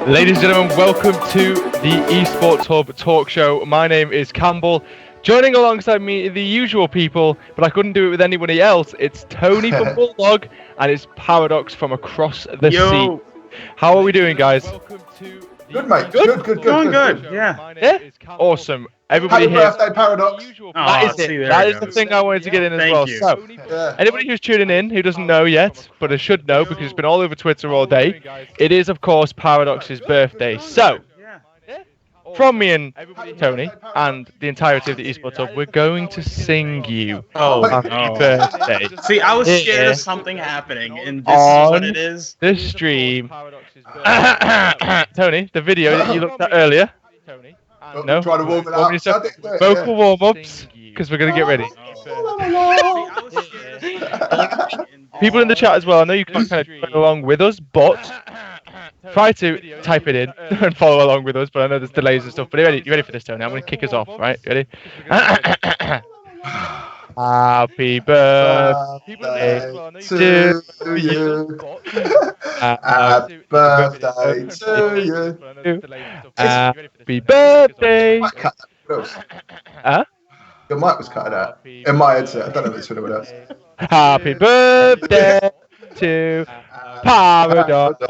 Ladies and gentlemen, welcome to the Esports Hub talk show. My name is Campbell. Joining alongside me, the usual people, but I couldn't do it with anybody else. It's Tony from Bulldog and it's Paradox from across the sea. How are we doing, guys? Good, mate. Good. Doing good. Yeah. Awesome. Everybody Happy here. birthday, Paradox. That is it. That is the thing I wanted to get in as well. So, anybody who's tuning in who doesn't know yet, but I should know because it's been all over Twitter all day, it is, of course, Paradox's birthday. So, from me and Tony and the entirety of the Esports Hub, we're going to sing you happy birthday. See, I was scared of something happening, and this is what it is. The stream. Tony, the video that you looked at earlier. No? Trying to warm it up. Vocal warm-ups, because we're going to get ready. People in the chat as well, I know you can't kind of follow along with us, but try to type it in and follow along with us, but I know there's delays and stuff. But you ready for this, Tony? I'm going to kick us off, right? Ready? Happy birthday to you. Happy birthday to you. Happy birthday. Huh? Your mic was cutting out. In my headset. I don't know if it's for anyone else. Happy birthday to Paradox.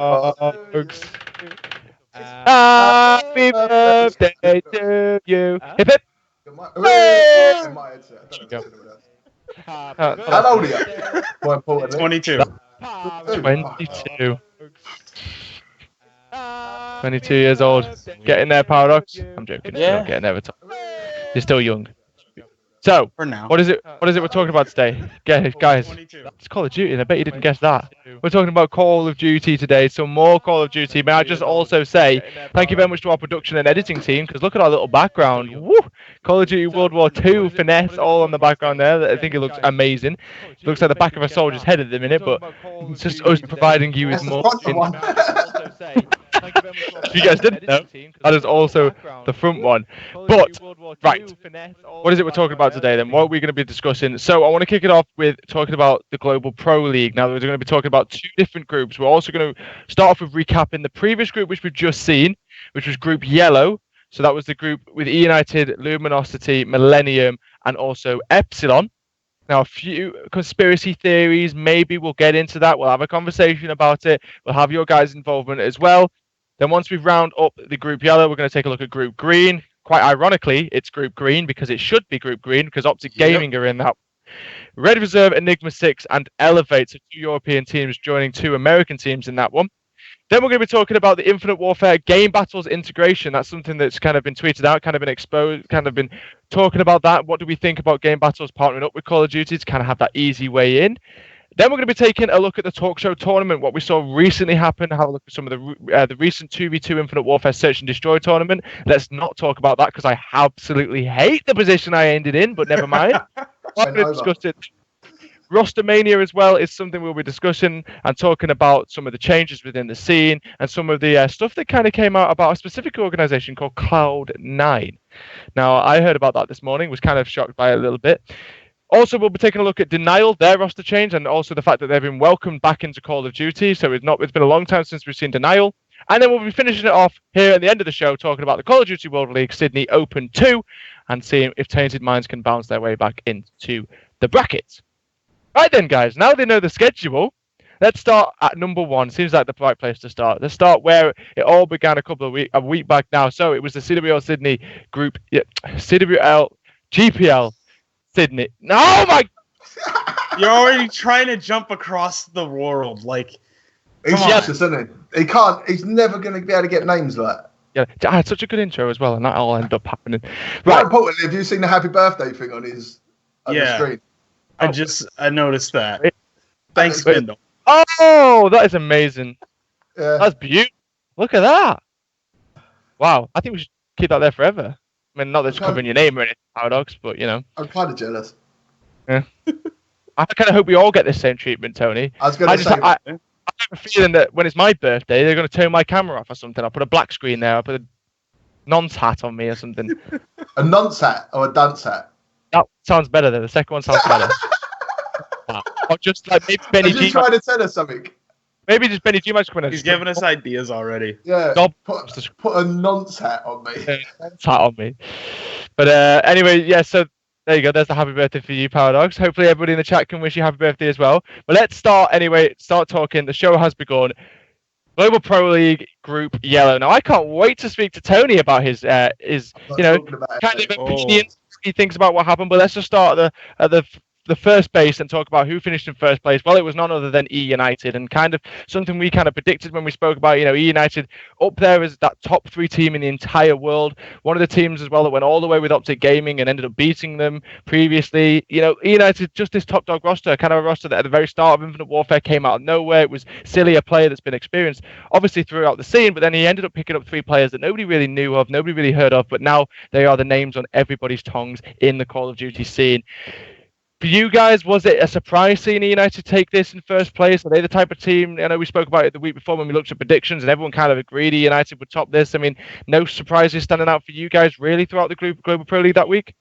Happy birthday to you. Hip hip. In my headset. I don't know if it's for anyone else. How old are you? More importantly. 22. 22. 22 years old. Getting there, Paradox? I'm joking. You're not getting there at all. You're still young. So, For now. what is it we're talking about today? Guys, it's Call of Duty, and I bet you didn't guess that. We're talking about Call of Duty today, some more Call of Duty. May I just also say thank you very much to our production and editing team, because look at our little background. Woo! Call of Duty World War II finesse all on the background there. I think it looks amazing. It looks like the back of a soldier's head at the minute, but it's just us providing you with more. You guys didn't know, that is also the front one. But, right, what is it we're talking about today then? What are we going to be discussing? So I want to kick it off with talking about the Global Pro League. Now, we're going to be talking about two different groups. We're also going to start off with recapping the previous group, which we've just seen, which was Group Yellow. So that was the group with E United, Luminosity, Millennium, and also Epsilon. Now, a few conspiracy theories, maybe we'll get into that. We'll have a conversation about it. We'll have your guys' involvement as well. Then once we round up the Group Yellow, we're going to take a look at Group Green. Quite ironically, it's Group Green because it should be Group Green because Optic Gaming are in that. Red Reserve, Enigma 6, and Elevate, so two European teams joining two American teams in that one. Then we're going to be talking about the Infinite Warfare Game Battles integration. That's something that's kind of been tweeted out, kind of been exposed, kind of been talking about that. What do we think about Game Battles partnering up with Call of Duty to kind of have that easy way in? Then we're going to be taking a look at the Talkshow Tournament, what we saw recently happen, have a look at some of the recent 2v2 Infinite Warfare Search and Destroy tournament. Let's not talk about that because I absolutely hate the position I ended in, but never mind. I'm going to discuss it. Rostermania as well is something we'll be discussing and talking about some of the changes within the scene and some of the stuff that kind of came out about a specific organization called Cloud9. Now, I heard about that this morning, was kind of shocked by it a little bit. Also, we'll be taking a look at Denial, their roster change, and also the fact that they've been welcomed back into Call of Duty. So it's been a long time since we've seen Denial. And then we'll be finishing it off here at the end of the show talking about the Call of Duty World League Sydney Open 2 and seeing if Tainted Minds can bounce their way back into the brackets. Right then, guys, now they know the schedule, let's start at number one. Seems like the right place to start. Let's start where it all began a week back now. So it was the CWL Sydney group, CWL GPL Sydney. Oh my! You're already trying to jump across the world, like. He's useless, isn't he? He can't. He's never going to be able to get names like that. Yeah, I had such a good intro as well, and that all ended up happening. Right. More importantly, have you seen the happy birthday thing on his the screen? I noticed that. Thanks, Bindle. Oh, that is amazing. Yeah. That's beautiful. Look at that. Wow, I think we should keep that there forever. I mean, not that it's covering your name or anything, Paradox, but you know. I'm kind of jealous. Yeah. I kind of hope we all get the same treatment, Tony. I was going to say. I have a feeling that when it's my birthday, they're going to turn my camera off or something. I'll put a black screen there. I'll put a nonce hat on me or something. A nonce hat or a dunce hat? That sounds better, though. The second one sounds better. Or just like maybe Benny Are you trying to tell us something? Maybe just Benny G might come in. He's giving us ideas already. Yeah, Dob- put a nonce hat on me. Hat on me. But anyway, yeah, so there you go. There's the happy birthday for you, Paradox. Hopefully everybody in the chat can wish you happy birthday as well. But let's start talking. The show has begun. Global Pro League Group Yellow. Now I can't wait to speak to Tony about his kind of opinions he thinks about what happened. But let's just start at the first base and talk about who finished in first place. Well, it was none other than E United, and kind of something we kind of predicted when we spoke about, E United up there as that top 3 team in the entire world. One of the teams as well that went all the way with Optic Gaming and ended up beating them previously. E United, just this top dog roster, kind of a roster that at the very start of Infinite Warfare came out of nowhere. It was Silly, a player that's been experienced obviously throughout the scene, but then he ended up picking up 3 players that nobody really knew of, nobody really heard of, but now they are the names on everybody's tongues in the Call of Duty scene. For you guys, was it a surprise seeing United take this in first place? Are they the type of team? I know we spoke about it the week before when we looked at predictions, and everyone kind of agreed United would top this. I mean, no surprises standing out for you guys really throughout the Global Pro League that week?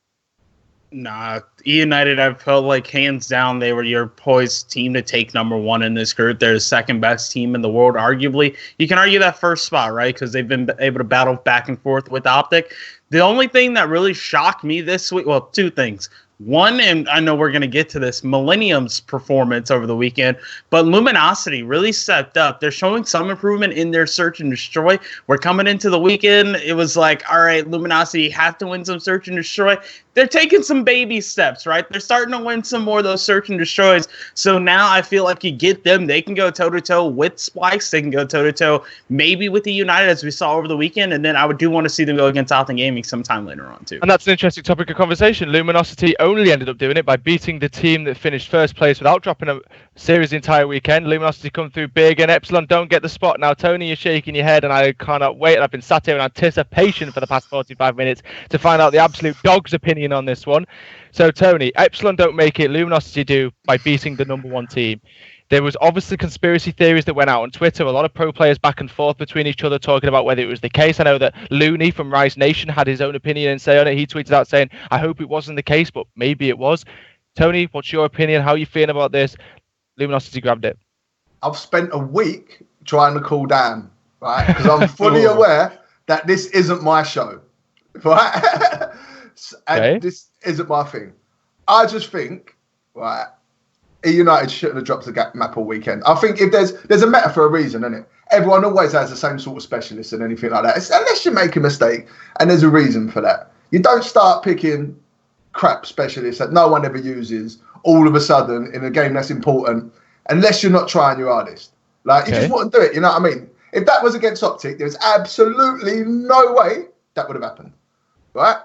Nah, United, I felt like hands down they were your poised team to take number 1 in this group. They're the second best team in the world, arguably. You can argue that first spot, right? Because they've been able to battle back and forth with Optic. The only thing that really shocked me this week, well, 2 things. One, and I know we're going to get to this, Millennium's performance over the weekend, but Luminosity really stepped up. They're showing some improvement in their search and destroy. We're coming into the weekend. It was like, all right, Luminosity have to win some search and destroy. They're taking some baby steps, right? They're starting to win some more of those search and destroys. So now I feel like you get them. They can go toe-to-toe with Splice. They can go toe-to-toe maybe with the United as we saw over the weekend. And then I do want to see them go against Optic Gaming sometime later on, too. And that's an interesting topic of conversation. Luminosity only ended up doing it by beating the team that finished first place without dropping a series the entire weekend. Luminosity come through big, and Epsilon don't get the spot. Now, Tony, you're shaking your head, and I cannot wait. I've been sat here in anticipation for the past 45 minutes to find out the absolute dog's opinion on this one. So, Tony, Epsilon don't make it. Luminosity do by beating the number 1 team. There was obviously conspiracy theories that went out on Twitter. A lot of pro players back and forth between each other talking about whether it was the case. I know that Looney from Rise Nation had his own opinion and say on it. He tweeted out saying, I hope it wasn't the case, but maybe it was. Tony, what's your opinion? How are you feeling about this? Luminosity grabbed it. I've spent a week trying to cool down, right? Because I'm fully aware that this isn't my show, right? And this isn't my thing. I just think, right, United shouldn't have dropped the map all weekend. I think if there's a meta for a reason, isn't it? Everyone always has the same sort of specialists and anything like that. Unless you make a mistake, and there's a reason for that. You don't start picking crap specialists that no one ever uses all of a sudden in a game that's important, unless you're not trying your hardest. Like, you just wouldn't do it, you know what I mean? If that was against Optic, there's absolutely no way that would have happened, right?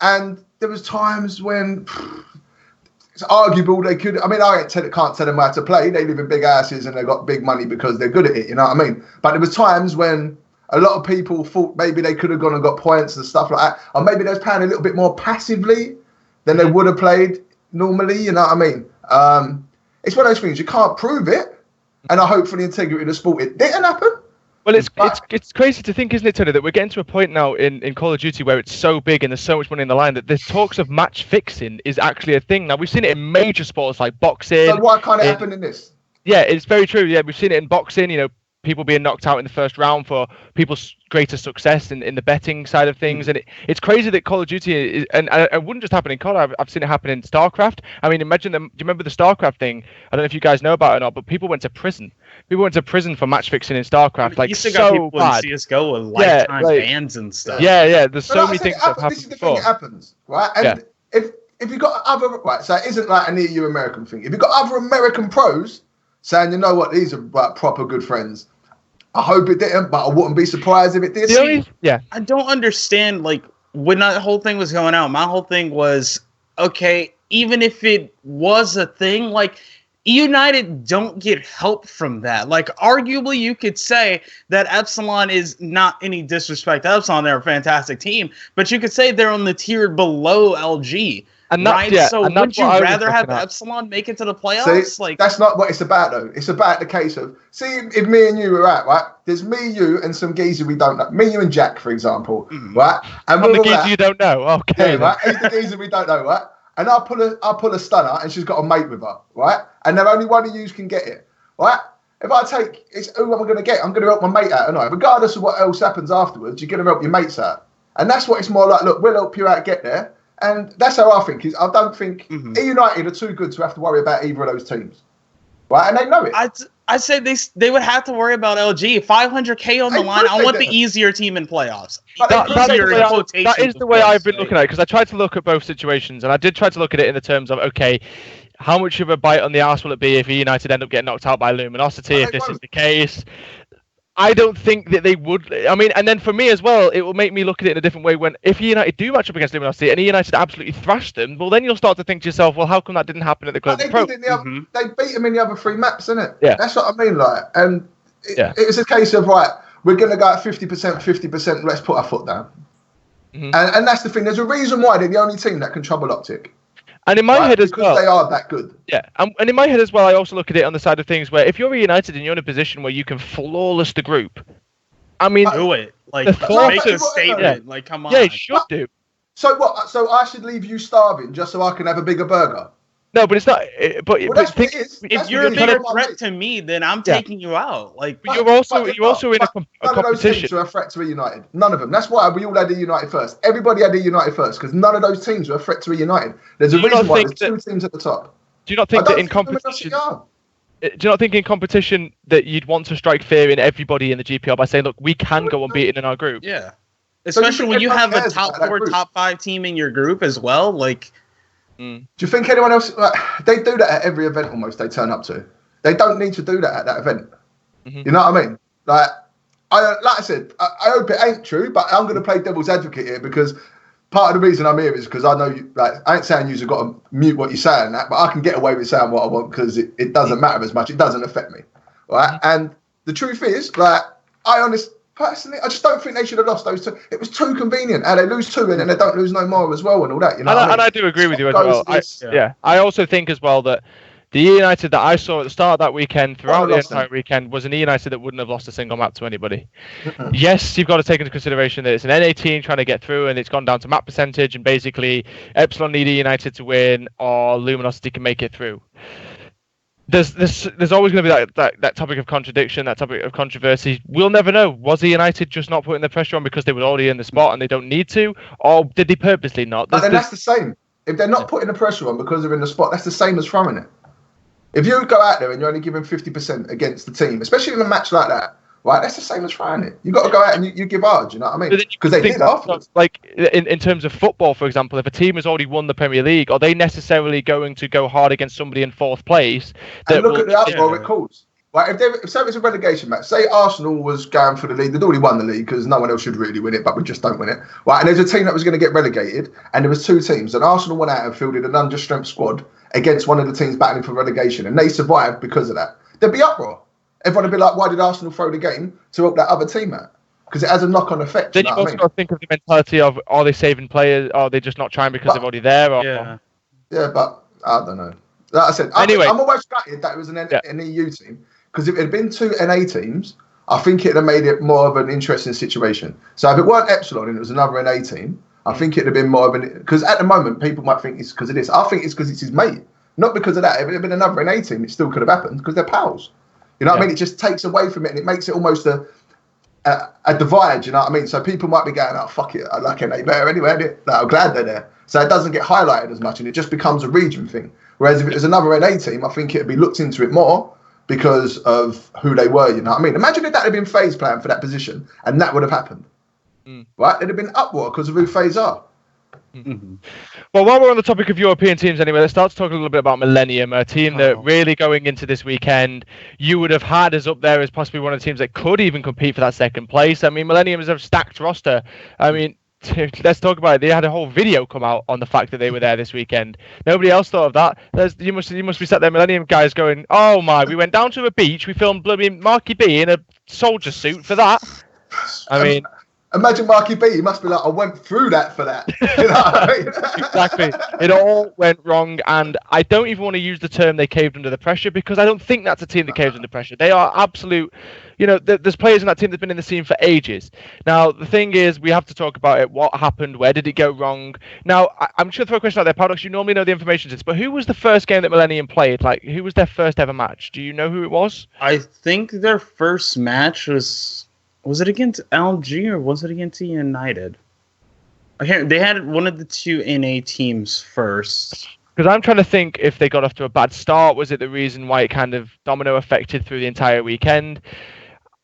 And there was times when it's arguable they could. I mean, I can't tell them how to play. They live in big houses and they got big money because they're good at it. You know what I mean? But there was times when a lot of people thought maybe they could have gone and got points and stuff like that, or maybe they was playing a little bit more passively than they would have played normally. You know what I mean? It's one of those things you can't prove it, and I hope for the integrity of the sport it didn't happen. Well, it's crazy to think, isn't it, Tony, that we're getting to a point now in Call of Duty where it's so big and there's so much money in the line that the talks of match fixing is actually a thing. Now, we've seen it in major sports like boxing. So why can't it happen in this? Yeah, it's very true. Yeah, we've seen it in boxing, people being knocked out in the first round for people's greater success in the betting side of things. And it's crazy that Call of Duty is, and it wouldn't just happen in COD. I've seen it happen in StarCraft. I mean, imagine do you remember the StarCraft thing? I don't know if you guys know about it or not, but people went to prison. People went to prison for match fixing in StarCraft. Like, you still so got people bad. in CSGO with lifetime bans and stuff. Yeah. There's so many things that have happened This is the before. thing that happens, right? And if you've got other, right, so it isn't like an EU American thing. If you've got other American pros saying, you know what, these are like proper good friends, I hope it didn't, but I wouldn't be surprised if it did. I don't understand, like, when that whole thing was going out, my whole thing was, okay, even if it was a thing, like, United don't get help from that. Like, arguably, you could say that Epsilon is not any disrespect to Epsilon. They're a fantastic team, but you could say they're on the tier below LG. And would you rather have Epsilon make it to the playoffs? See, that's not what it's about, though. It's about the case of, see, if me and you were out, right? There's me, you, and some geezer we don't know. Me, you, and Jack, for example, right? And the geezer you don't know, okay. Yeah, right? He's the geezer we don't know, right? And I'll pull a stunner, and she's got a mate with her, right? And then only one of you can get it, right? If I take, it's who am I going to get? I'm going to help my mate out, aren't I? Regardless of what else happens afterwards, you're going to help your mates out. And that's what it's more like, look, we'll help you out, get there. And that's how I think. I don't think E United are too good to have to worry about either of those teams. Right? And they know it. I'd say they would have to worry about LG. 500K on the line. I want the easier team in playoffs. That is the way I've been looking at it, because I tried to look at both situations, and I did try to look at it in the terms of, okay, how much of a bite on the arse will it be if United end up getting knocked out by Luminosity, if this is the case? I don't think that they would. I mean, and then for me as well, it will make me look at it in a different way when if United do match up against Luminosity and United absolutely thrash them, well, then you'll start to think to yourself, well, how come that didn't happen at the Global Pro? They beat them in the other 3 maps, innit? Yeah. That's what I mean, like. And it was a case of, right, we're going to go at 50%, 50%, let's put our foot down. And that's the thing. There's a reason why they're the only team that can trouble Optic. And in my head as well, because they are that good. Yeah, and in my head as well, I also look at it on the side of things where if you're United and you're in a position where you can flawless the group, I mean, do it. Like, make a statement. Yeah. Like, come on. Yeah, you should do. So what? So I should leave you starving just so I can have a bigger burger? No, but it's not. But if you're a bigger threat to me, then I'm taking you out. Like, but you're also in a competition. None of those teams are a threat to United. None of them. That's why we all had United first. Everybody had United first because none of those teams were a threat to United. There's a reason why there's 2 teams at the top. Do you not think that in competition? Do you not think in competition that you'd want to strike fear in everybody in the GPL by saying, look, we can go unbeaten in our group? Yeah. Especially when you have a top 4, top 5 team in your group as well. Like, do you think anyone else? They do that at every event almost. They turn up to. They don't need to do that at that event. You know what I mean? Like I said, I hope it ain't true, but I'm going to play devil's advocate here because part of the reason I'm here is because I know you. Like, I ain't saying you've got to mute what you're saying, but I can get away with saying what I want because it doesn't matter as much. It doesn't affect me, right? And the truth is, like, personally, I just don't think they should have lost those 2. It was too convenient. And they lose 2 and then they don't lose no more as well and all that. You know, and I do agree with you as well. I also think as well that the United that I saw at the start of that weekend, throughout the entire weekend, was an United that wouldn't have lost a single map to anybody. Yes, you've got to take into consideration that it's an NA team trying to get through, and it's gone down to map percentage, and basically Epsilon need United to win, or Luminosity can make it through. There's always going to be that topic of contradiction, that topic of controversy. We'll never know. Was the United just not putting the pressure on because they were already in the spot and they don't need to, or did they purposely not? But then that's the same. If they're not putting the pressure on because they're in the spot, that's the same as throwing it. If you go out there and you're only giving 50% against the team, especially in a match like that, right? That's the same as trying it. You got to go out and you give hard. You know what I mean? Because they did afterwards. Like in terms of football, for example, if a team has already won the Premier League, are they necessarily going to go hard against somebody in 4th place? And look at the uproar it caused. Right? If it's a relegation match, say Arsenal was going for the league, they'd already won the league because no one else should really win it, but we just don't win it. Right? And there's a team that was going to get relegated, and there was 2 teams, and Arsenal went out and fielded an under-strength squad against one of the teams battling for relegation, and they survived because of that. There'd be uproar. Everyone would be like, why did Arsenal throw the game to help that other team out? Because it has a knock-on effect. Then you've also got to think of the mentality of, are they saving players? Are they just not trying because they're already there? Or, yeah, but I don't know. Like I said, anyway, I'm always gutted that it was an EU team, because if it had been 2 NA teams, I think it would have made it more of an interesting situation. So if it weren't Epsilon and it was another NA team, I think it would have been more of an... Because at the moment, people might think it's because of this. I think it's because it's his mate. Not because of that. If it had been another NA team, it still could have happened because they're pals. You know what I mean? It just takes away from it and it makes it almost a divide, you know what I mean? So people might be going, oh, fuck it, I like NA better anyway. I'm glad they're there. So it doesn't get highlighted as much and it just becomes a region thing. Whereas if it was another NA team, I think it would be looked into it more because of who they were, you know what I mean? Imagine if that had been FaZe playing for that position and that would have happened. Right? There'd have been uproar because of who FaZe are. Well, while we're on the topic of European teams anyway, let's start to talk a little bit about Millennium, a team that really going into this weekend, you would have had as up there as possibly one of the teams that could even compete for that 2nd place. I mean, Millennium is a stacked roster. I mean, let's talk about it. They had a whole video come out on the fact that they were there this weekend. Nobody else thought of that. You must be sat there, Millennium guys, going, oh my, we went down to a beach, we filmed bloody Marky B in a soldier suit for that. I mean... Imagine Marky B. He must be like, I went through that for that. You know what I mean? Exactly. It all went wrong, and I don't even want to use the term they caved under the pressure, because I don't think that's a team that caves under pressure. They are absolute. There's players in that team that've been in the scene for ages. Now, the thing is, we have to talk about it. What happened? Where did it go wrong? Now, I'm just going to throw a question out there. Paradox, you normally know the information to this, but who was the first game that Millennium played? Like, who was their first ever match? Do you know who it was? I think their first match was it against LG or was it against United? They had one of the two NA teams first. Because I'm trying to think if they got off to a bad start. Was it the reason why it kind of domino affected through the entire weekend?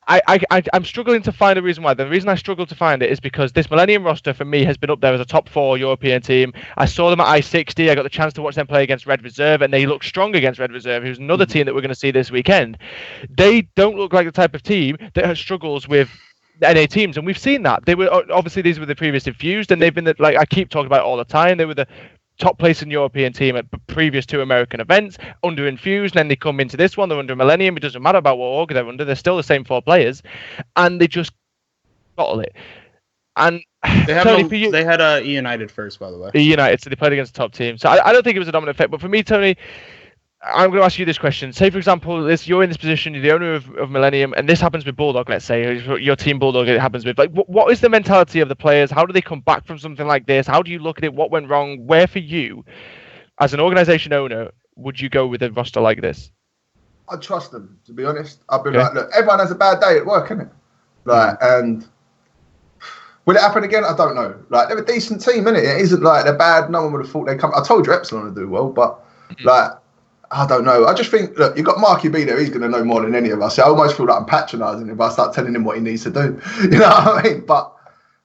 I'm struggling to find a reason why. The reason I struggle to find it is because this Millennium roster for me has been up there as a top 4 European team. I saw them at I-60. I got the chance to watch them play against Red Reserve, and they look strong against Red Reserve, who's another team that we're going to see this weekend. They don't look like the type of team that struggles with NA teams, and we've seen that. They were obviously, these were the previous Infused, and they've been like I keep talking about it all the time. They were the top place in European team at previous 2 American events under Infused, and then they come into this one, they're under Millennium. It doesn't matter about what org they're under, they're still the same 4 players, and they just bottle it. And they had a United first, by the way. United, so they played against the top team. So I don't think it was a dominant effect, but for me, Tony, I'm going to ask you this question. Say, for example, you're in this position, you're the owner of Millennium, and this happens with Bulldog, let's say, your team Bulldog, it happens with. Like, what is the mentality of the players? How do they come back from something like this? How do you look at it? What went wrong? Where, for you, as an organization owner, would you go with a roster like this? I trust them, to be honest. I'd be like, look, everyone has a bad day at work, innit? Like, and will it happen again? I don't know. Like, they're a decent team, innit? It isn't like they're bad. No one would have thought they'd come. I told you Epsilon would do well, but like, I don't know. I just think, look, you've got Marky B there. He's going to know more than any of us. I almost feel like I'm patronising him if I start telling him what he needs to do. You know what I mean? But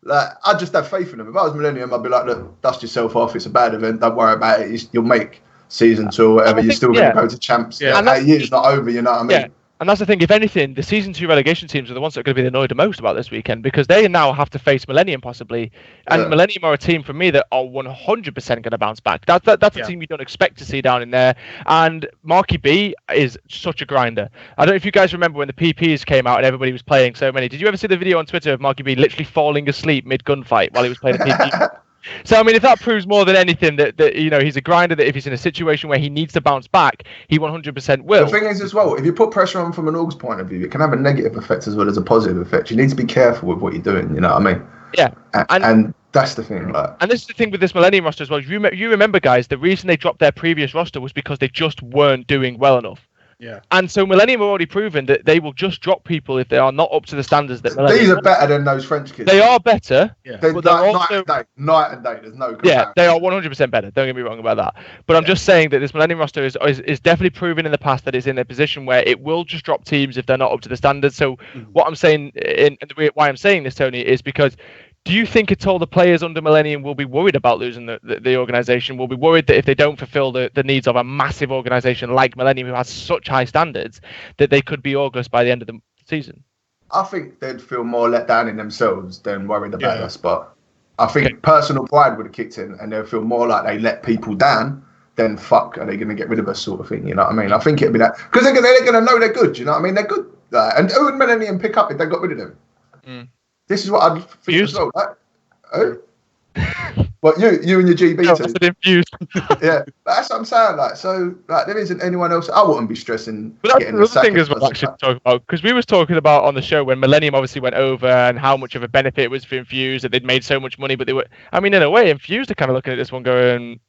like, I just have faith in him. If I was Millennium, I'd be like, look, dust yourself off. It's a bad event. Don't worry about it. You'll make season 2 or whatever. You're still going to go to champs. Yeah. That year's not over. You know what I mean? Yeah. And that's the thing, if anything, the Season 2 relegation teams are the ones that are going to be annoyed the most about this weekend, because they now have to face Millennium possibly. And Millennium are a team, for me, that are 100% going to bounce back. That's a team you don't expect to see down in there. And Marky B is such a grinder. I don't know if you guys remember when the PPs came out and everybody was playing so many. Did you ever see the video on Twitter of Marky B literally falling asleep mid-gunfight while he was playing a PP? So, I mean, if that proves more than anything that he's a grinder, that if he's in a situation where he needs to bounce back, he 100% will. The thing is as well, if you put pressure on from an org's point of view, it can have a negative effect as well as a positive effect. You need to be careful with what you're doing, you know what I mean? Yeah. And that's the thing. Like. And this is the thing with this Millennium roster as well. You remember, guys, the reason they dropped their previous roster was because they just weren't doing well enough. Yeah. And so Millennium have already proven that they will just drop people if they are not up to the standards that Millennium. These are better than those French kids. They are better. Yeah. But they're also night and day. There's no comparison. Yeah, they are 100% better. Don't get me wrong about that. But I'm just saying that this Millennium roster is definitely proven in the past that it's in a position where it will just drop teams if they're not up to the standards. So what I'm saying, and why I'm saying this, Tony, is because do you think at all the players under Millennium will be worried about losing the organization? Will be worried that if they don't fulfill the needs of a massive organization like Millennium, who has such high standards, that they could be august by the end of the season? I think they'd feel more let down in themselves than worried about us. But I think personal pride would have kicked in, and they'll feel more like they let people down than fuck, are they going to get rid of us sort of thing. You know what I mean? I think it'd be that, because they're going to know they're good. You know what I mean? They're good. And who would Millennium pick up if they got rid of them? This is what I'd think as well. Like, But you and your GB team. Yeah, that's what I'm saying. Like, so like, there isn't anyone else. I wouldn't be stressing. But that's another thing as well, actually, to talk about, because we was talking about on the show when Millennium obviously went over and how much of a benefit it was for Infused, that they'd made so much money, but they were. I mean, in a way, Infused are kind of looking at this one going.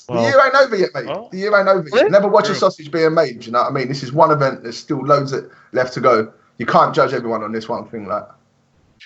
Well, the year ain't over yet, mate. The year ain't over yet. Never watch a sausage being made. Do you know what I mean? This is one event. There's still loads left to go. You can't judge everyone on this one thing, like.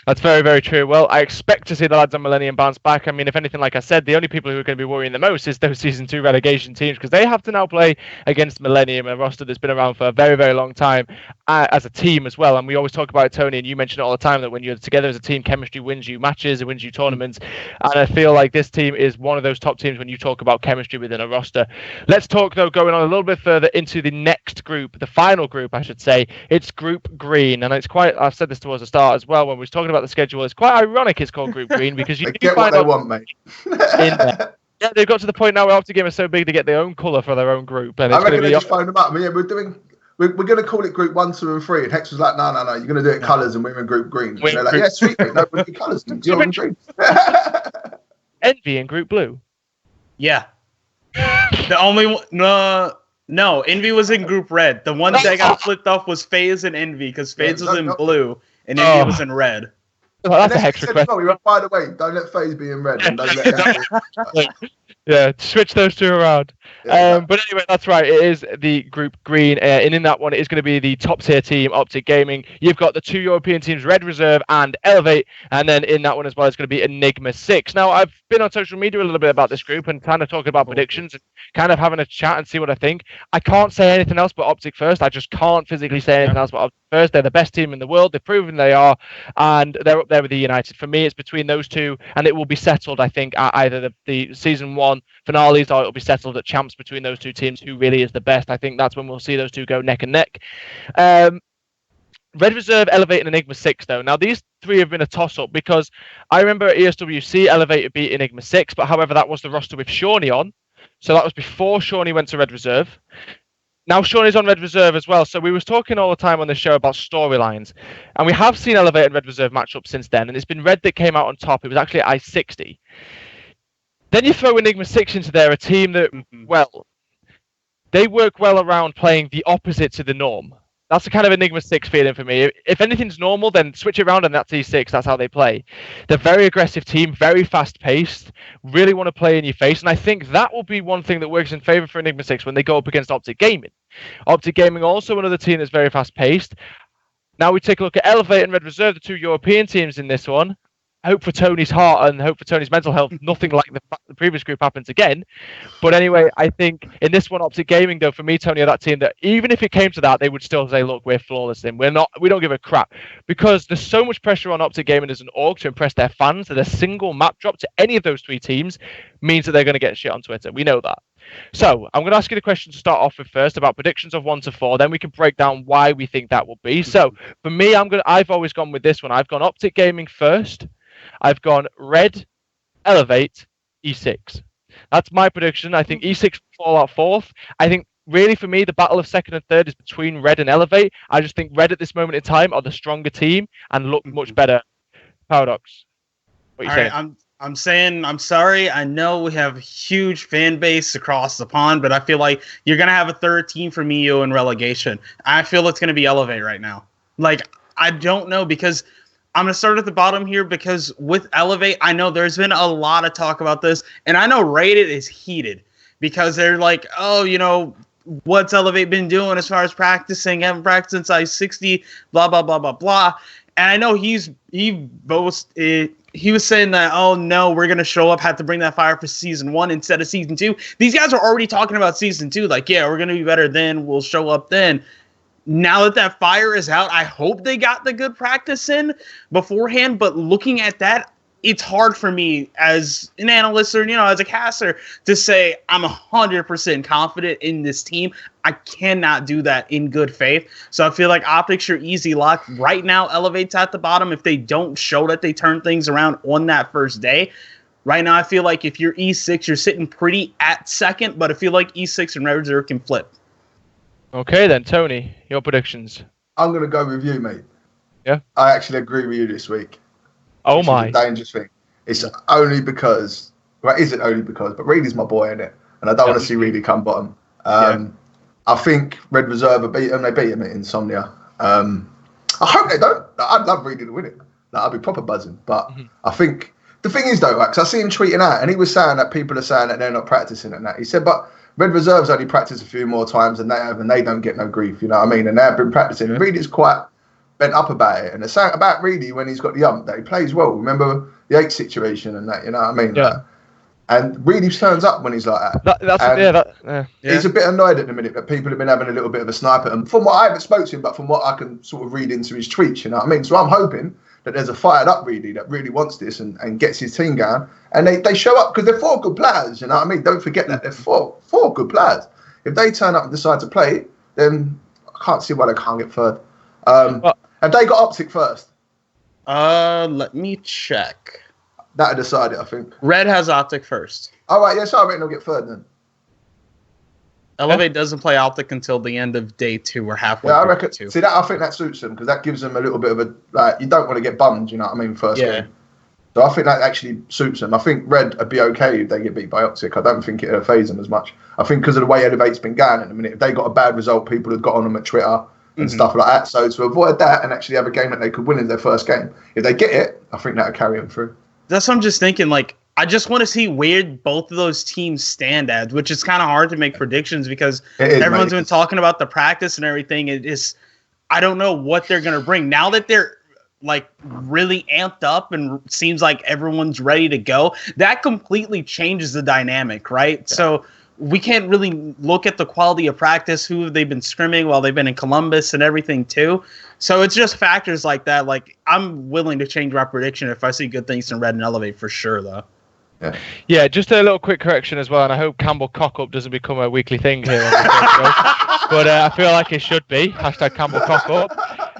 That's very, very true. Well, I expect to see the lads on Millennium bounce back. I mean, if anything, like I said, the only people who are going to be worrying the most is those Season 2 relegation teams, because they have to now play against Millennium, a roster that's been around for a very, very long time as a team as well. And we always talk about it, Tony, and you mention it all the time, that when you're together as a team, chemistry wins you matches, it wins you tournaments. And I feel like this team is one of those top teams when you talk about chemistry within a roster. Let's talk, though, going on a little bit further into the next group, the final group, I should say. It's Group Green. And it's quite, I've said this towards the start as well, when we were talking about the schedule, it's quite ironic it's called Group Green, because you get what they want, mate. In there. Yeah, they've got to the point now where Optigame is so big to get their own colour for their own group. And I reckon they just phoned them up. I mean, yeah, we're doing we're going to call it group 1, 2, and 3. And Hex was like, no, you're going to do it colours and we're in group green. And they're like, yeah, sweet, mate. No, we're in colours. You're in green. Envy in group blue. Yeah. The only one, no, Envy was in group red. The ones that got flipped off was FaZe and Envy, because FaZe was in blue and Envy was in red. Oh, that's a Hex request. We went, by the way, don't let FaZe be in red. And don't let Yeah, switch those two around. But anyway, that's right. It is the group green, and in that one, it is going to be the top tier team, Optic Gaming. You've got the 2 European teams, Red Reserve and Elevate, and then in that one as well, it's going to be Enigma 6. Now, I've been on social media a little bit about this group and kind of talking about predictions and kind of having a chat and see what I think. I can't say anything else but Optic first. I just can't physically say anything else but Optic first. They're the best team in the world. They've proven they are, and they're up there with the United. For me, it's between those two, and it will be settled, I think, at either the Season 1 finales, or it'll be settled at champs between those two teams. Who really is the best? I think that's when we'll see those two go neck and neck. Red Reserve, Elevate, and Enigma 6, though. Now, these 3 have been a toss-up because I remember at ESWC, Elevate beat Enigma 6, but however, that was the roster with Shawnee on. So that was before Shawnee went to Red Reserve. Now Shawnee's on Red Reserve as well, so we was talking all the time on the show about storylines. And we have seen Elevate and Red Reserve match up since then, and it's been Red that came out on top. It was actually at I-60. Then you throw Enigma 6 into there, a team that, well, they work well around playing the opposite to the norm. That's the kind of Enigma 6 feeling for me. If anything's normal, then switch it around and that's E6. That's how they play. They're a very aggressive team, very fast-paced, really want to play in your face. And I think that will be one thing that works in favor for Enigma 6 when they go up against Optic Gaming. Optic Gaming also another team that's very fast-paced. Now we take a look at Elevate and Red Reserve, the 2 European teams in this one. Hope for Tony's heart and hope for Tony's mental health, nothing like the previous group happens again. But anyway, I think in this one, Optic Gaming, though, for me, Tony, are that team that even if it came to that, they would still say, look, we're flawless then. We don't give a crap. Because there's so much pressure on Optic Gaming as an org to impress their fans that a single map drop to any of those 3 teams means that they're going to get shit on Twitter. We know that. So I'm going to ask you the question to start off with first about predictions of 1 to 4. Then we can break down why we think that will be. So for me, I've always gone with this one. I've gone Optic Gaming first. I've gone Red, Elevate, E6. That's my prediction. I think E6 will fall out 4th. I think really for me, the battle of 2nd and 3rd is between Red and Elevate. I just think Red at this moment in time are the stronger team and look much better. Paradox. What are you saying? I'm saying, I'm sorry. I know we have a huge fan base across the pond, but I feel like you're going to have a 3rd team from EU in relegation. I feel it's going to be Elevate right now. Like, I don't know, because I'm going to start at the bottom here, because with Elevate, I know there's been a lot of talk about this, and I know Rated is heated because they're like, oh, you know, what's Elevate been doing as far as practicing? Haven't practiced since I-60, blah, blah, blah, blah, blah. And I know he was saying that, oh, no, we're going to show up, have to bring that fire for Season 1 instead of Season 2. These guys are already talking about Season 2, like, yeah, we're going to be better then, we'll show up then. Now that fire is out, I hope they got the good practice in beforehand. But looking at that, it's hard for me as an analyst or, as a caster to say I'm 100% confident in this team. I cannot do that in good faith. So I feel like Optics are easy lock. Right now, Elevate's at the bottom. If they don't show that they turn things around on that first day, right now I feel like if you're E6, you're sitting pretty at 2nd. But I feel like E6 and Red Reserve can flip. Okay then, Tony, your predictions. I'm going to go with you, mate. Yeah? I actually agree with you this week. Oh my. It's a dangerous thing. It's only because, well, is it only because, but Reedy's my boy, innit? And I don't want to see Reedy come bottom. I think Red Reserve will beat him. They beat him at Insomnia. I hope they don't. I'd love Reedy to win it. I'd be proper buzzing. But I think, the thing is though, because I see him tweeting out, and he was saying that people are saying that they're not practicing and that. He said, but Red Reserve's only practiced a few more times than they have, and they don't get no grief, you know what I mean? And they've been practicing. And Reedy's quite bent up about it. And the saying about Reedy when he's got the ump, that he plays well. Remember the 8 situation and that, you know what I mean? Yeah. And Reedy turns up when he's like that. He's a bit annoyed at the minute that people have been having a little bit of a snipe at him. From what I haven't spoken to him, but from what I can sort of read into his tweets, you know what I mean? So I'm hoping that there's a fired up Reedy that really wants this and gets his team going. And they show up because they're 4 good players, you know what I mean? Don't forget that they're four good players. If they turn up and decide to play, then I can't see why they can't get 3rd. Have they got Optic first? Let me check. That'll decide it, I think. Red has Optic first. All right, yeah, so I reckon they'll get 3rd then. Elevate doesn't play Optic until the end of day 2 or halfway. Yeah, I reckon. Two. See that I think that suits them because that gives them a little bit of a like. You don't want to get bummed, you know what I mean? First game. So I think that actually suits them. I think Red would be okay if they get beat by Optic. I don't think it'll phase them as much. I think because of the way Elevate's been going at the minute, if they got a bad result, people have got on them at Twitter and stuff like that. So to avoid that and actually have a game that they could win in their first game, if they get it, I think that'll carry them through. That's what I'm just thinking. Like, I just want to see where both of those teams stand at, which is kind of hard to make predictions because everyone's been talking about the practice and everything. It is, I don't know what they're going to bring. Now that they're like really amped up and seems like everyone's ready to go, that completely changes the dynamic, right? Yeah. So we can't really look at the quality of practice, who have they been scrimming while they've been in Columbus and everything too. So it's just factors like that. Like, I'm willing to change my prediction if I see good things in Red and Elevate for sure, though. Yeah, just a little quick correction as well, and I hope Campbell Cockup doesn't become a weekly thing here on the show. But I feel like it should be. # Campbell Cockup.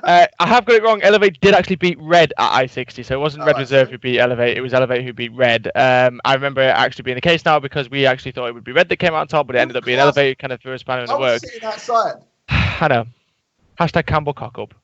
I have got it wrong. Elevate did actually beat Red at I-60, so it wasn't Red Reserve who beat Elevate. It was Elevate who beat Red. I remember it actually being the case now because we actually thought it would be Red that came out on top, but it ended up being Elevate. It kind of threw a spanner in the works. Sitting outside. I know. # Campbell Cockup.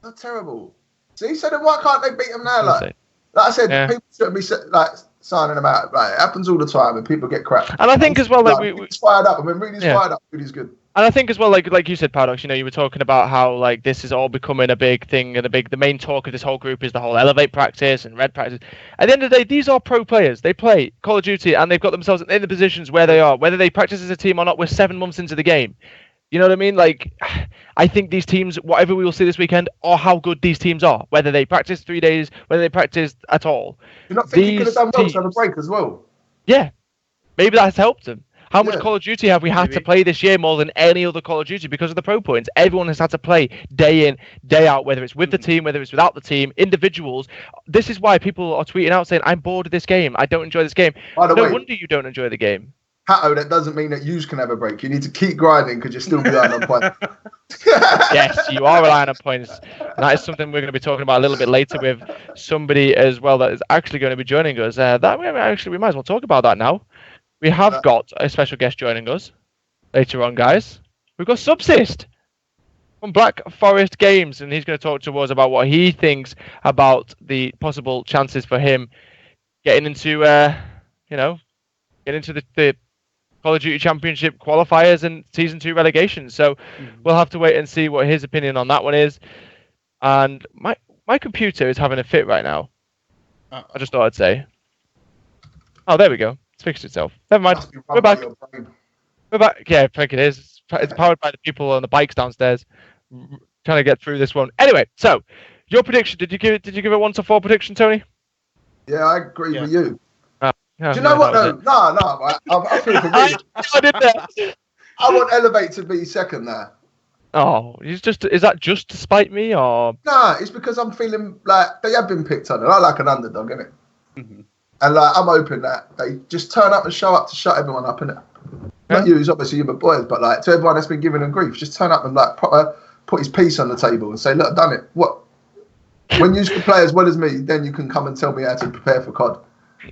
That's terrible. See, so then why can't they beat them now? Like I said, people shouldn't be like signing them out. Right, it happens all the time, and people get crap. And I think as well, like Rudy's fired up, and when Rudy's fired up, Rudy's good. And I think as well, like you said, Paradox, you know, you were talking about how like this is all becoming a big thing, and the main talk of this whole group is the whole Elevate practice and Red practice. At the end of the day, these are pro players. They play Call of Duty, and they've got themselves in the positions where they are. Whether they practice as a team or not, we're 7 months into the game. You know what I mean? Like, I think these teams, whatever we will see this weekend, are how good these teams are. Whether they practice 3 days, whether they practice at all. You're not thinking you could have done well to have a break as well? Yeah. Maybe that has helped them. How much Call of Duty have we had to play this year more than any other Call of Duty because of the pro points? Everyone has had to play day in, day out, whether it's with the team, whether it's without the team, individuals. This is why people are tweeting out saying, I'm bored of this game. I don't enjoy this game. No wonder you don't enjoy the game. Hatto, that doesn't mean that you can have a break. You need to keep grinding because you're still relying on points. Yes, you are relying on points. And that is something we're going to be talking about a little bit later with somebody as well that is actually going to be joining us. We might as well talk about that now. We have got a special guest joining us later on, guys. We've got Subsist from Black Forest Games, and he's going to talk to us about what he thinks about the possible chances for him getting into, the Call of Duty Championship qualifiers and Season 2 relegation. So we'll have to wait and see what his opinion on that one is. And my computer is having a fit right now. I just thought I'd say. Oh, there we go. It's fixed itself. Never mind. We're back. We're back. Yeah, I think it is. It's powered by the people on the bikes downstairs trying to get through this one. Anyway, so your prediction. Did you give it 1 to 4 prediction, Tony? Yeah, I agree with you. Do you know what though? No. I feel for me. I did that. I want Elevate to be second there. Oh, is that just to spite me or? No, it's because I'm feeling like they have been picked on, and I like an underdog, innit? Mm-hmm. And like I'm hoping that they just turn up and show up to shut everyone up, innit? Yeah. Not you, it's obviously you, my boys, but like to everyone that's been giving them grief, just turn up and like put his piece on the table and say, look, I've done it. What? When you can play as well as me, then you can come and tell me how to prepare for COD.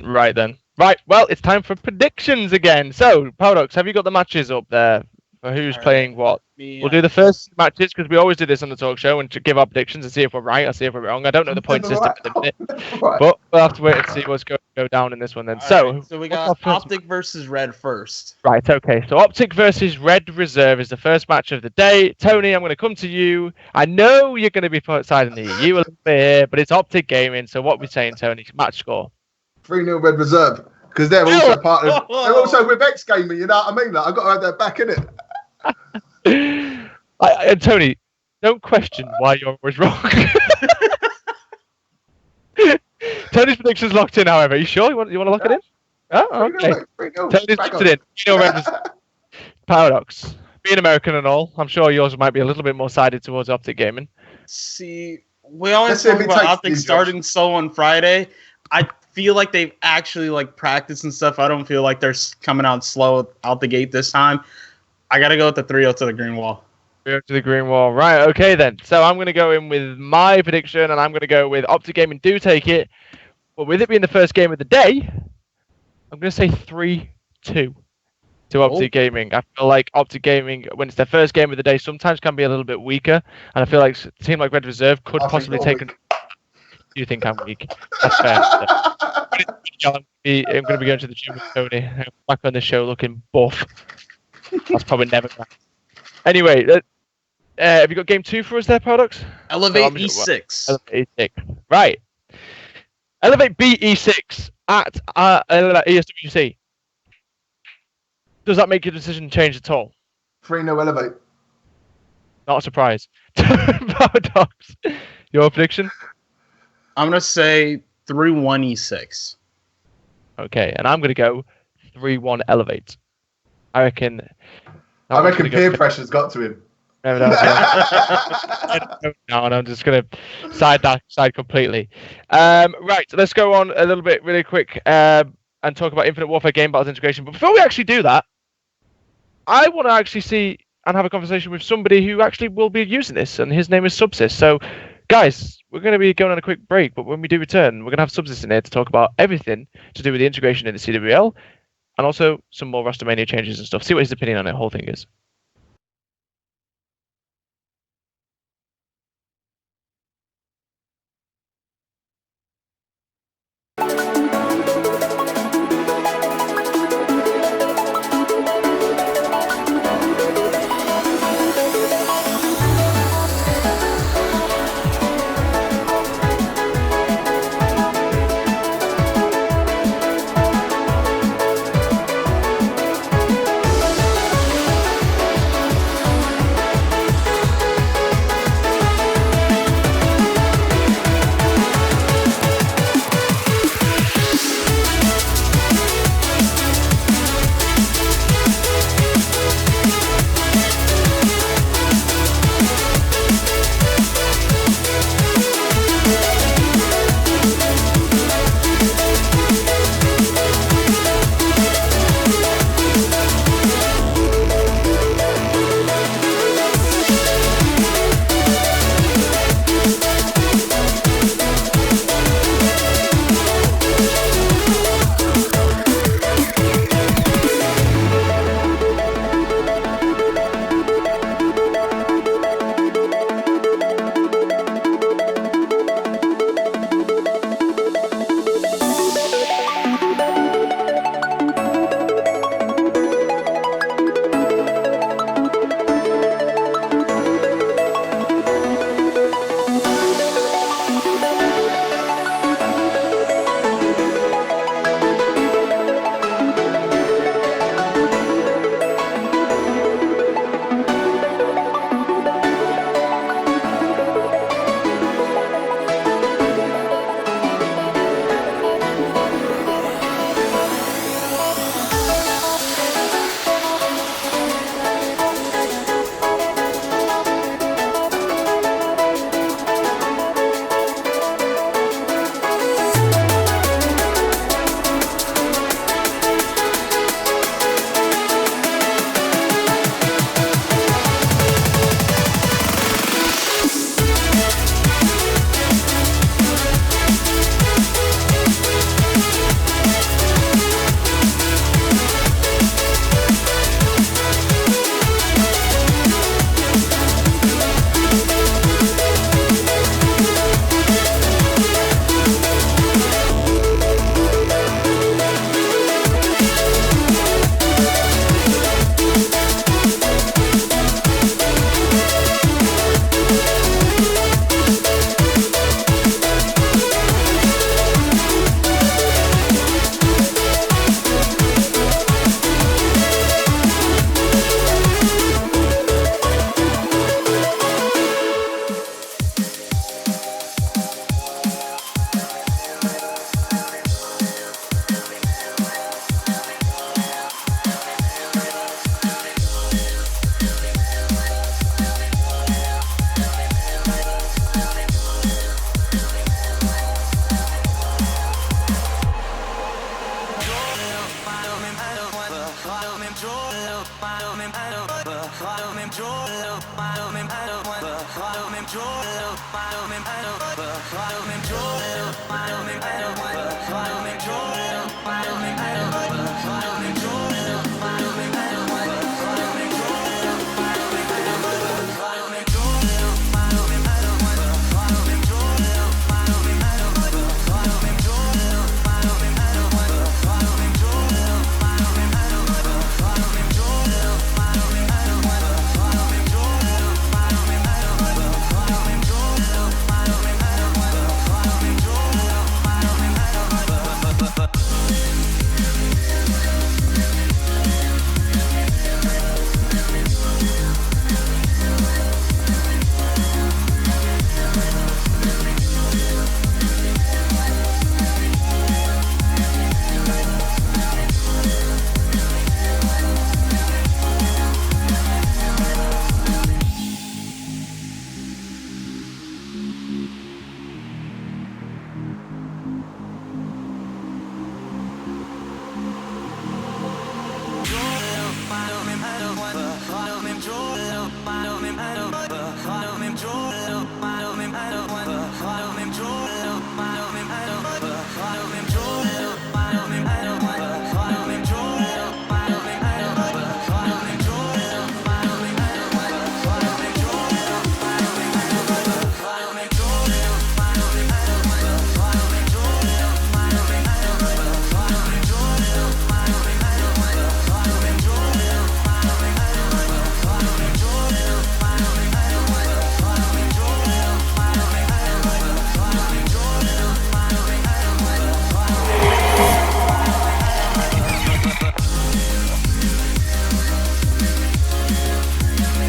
Right then. Right, well, it's time for predictions again. So, Paradox, have you got the matches up there for who's playing what? We'll do the first matches because we always do this on the talk show and to give our predictions and see if we're right or see if we're wrong. I don't know the point system at the minute, but we'll have to wait and see what's going to go down in this one then. So we got Optic versus Red first. Right, okay. So Optic versus Red Reserve is the first match of the day. Tony, I'm going to come to you. I know you're going to be siding the EU a little bit here, but it's Optic Gaming. So what are we saying, Tony? Match score. 3-0 Red Reserve, because they're also part of. They're also with X Gaming, you know what I mean? Like, I've got to have that back in it. And Tony, don't question why you're always wrong. Tony's prediction's locked in, however. Are you sure? You want to lock it in? Oh, okay. Tony's locked it in. Paradox. Being American and all, I'm sure yours might be a little bit more sided towards Optic Gaming. See, we always talk about Optic starting slow on Friday. I feel like they've actually practiced and stuff. I don't feel like they're coming out slow out the gate this time. I got to go with the 3-0 to the green wall. 3-0 to the green wall. Right, okay then. So I'm going to go in with my prediction, and I'm going to go with Optic Gaming do take it. But with it being the first game of the day, I'm going to say 3-2 to to Optic Gaming. I feel like Optic Gaming, when it's their first game of the day, sometimes can be a little bit weaker, and I feel like a team like Red Reserve could possibly take. You think I'm weak? That's fair. I'm going to be going to the gym with Tony. Back on the show looking buff. That's probably never. Anyway, have you got game 2 for us there, Paradox? Elevate E6. Elevate E6. Right. Elevate BE6 at ESWC. Does that make your decision change at all? 3-0 Elevate. Not a surprise. Paradox. Your prediction? I'm going to say 3-1 E6. Okay, and I'm going to go 3-1 Elevate. I reckon peer pressure's got to him. No, I'm just going to side completely. Right, let's go on a little bit really quick and talk about Infinite Warfare Game Battles integration. But before we actually do that, I want to actually see and have a conversation with somebody who actually will be using this, and his name is Subsys. So, guys, we're going to be going on a quick break, but when we do return, we're going to have Subsys in here to talk about everything to do with the integration in the CWL, and also some more Rostermania changes and stuff. See what his opinion on the whole thing is.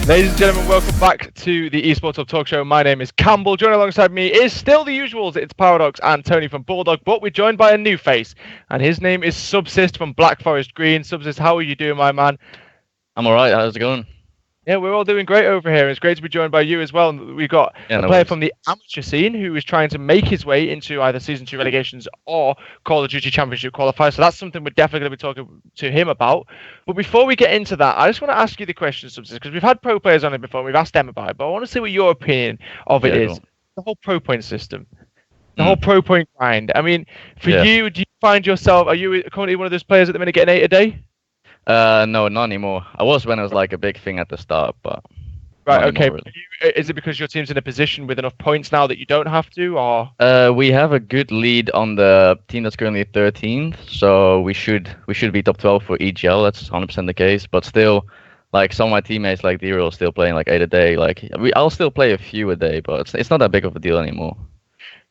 Ladies and gentlemen, welcome back to the Esports Talkshow. My name is Campbell. Joining alongside me is still the usuals. It's Paradox and Tony from Bulldog, but we're joined by a new face, and his name is Subsist from Black Forest Green. Subsist, how are you doing, my man? I'm all right. How's it going? Yeah, we're all doing great over here. It's great to be joined by you as well. We've got a player from the amateur scene who is trying to make his way into either Season 2 relegations or Call of Duty Championship qualifiers. So that's something we're definitely going to be talking to him about. But before we get into that, I just want to ask you the question, Subsist, because we've had pro players on it before. And we've asked them about it, but I want to see what your opinion of it is. The whole pro point system. The whole pro point grind. I mean, for you, do you find yourself, are you currently one of those players at the minute getting 8 a day? No, not anymore. I was when it was like a big thing at the start, but right. Okay. Really. Is it because your team's in a position with enough points now that you don't have to, or? We have a good lead on the team that's currently 13th, so we should be top 12 for EGL. That's 100% the case. But still, like some of my teammates, like Dero, still playing like 8 a day. Like I'll still play a few a day, but it's not that big of a deal anymore.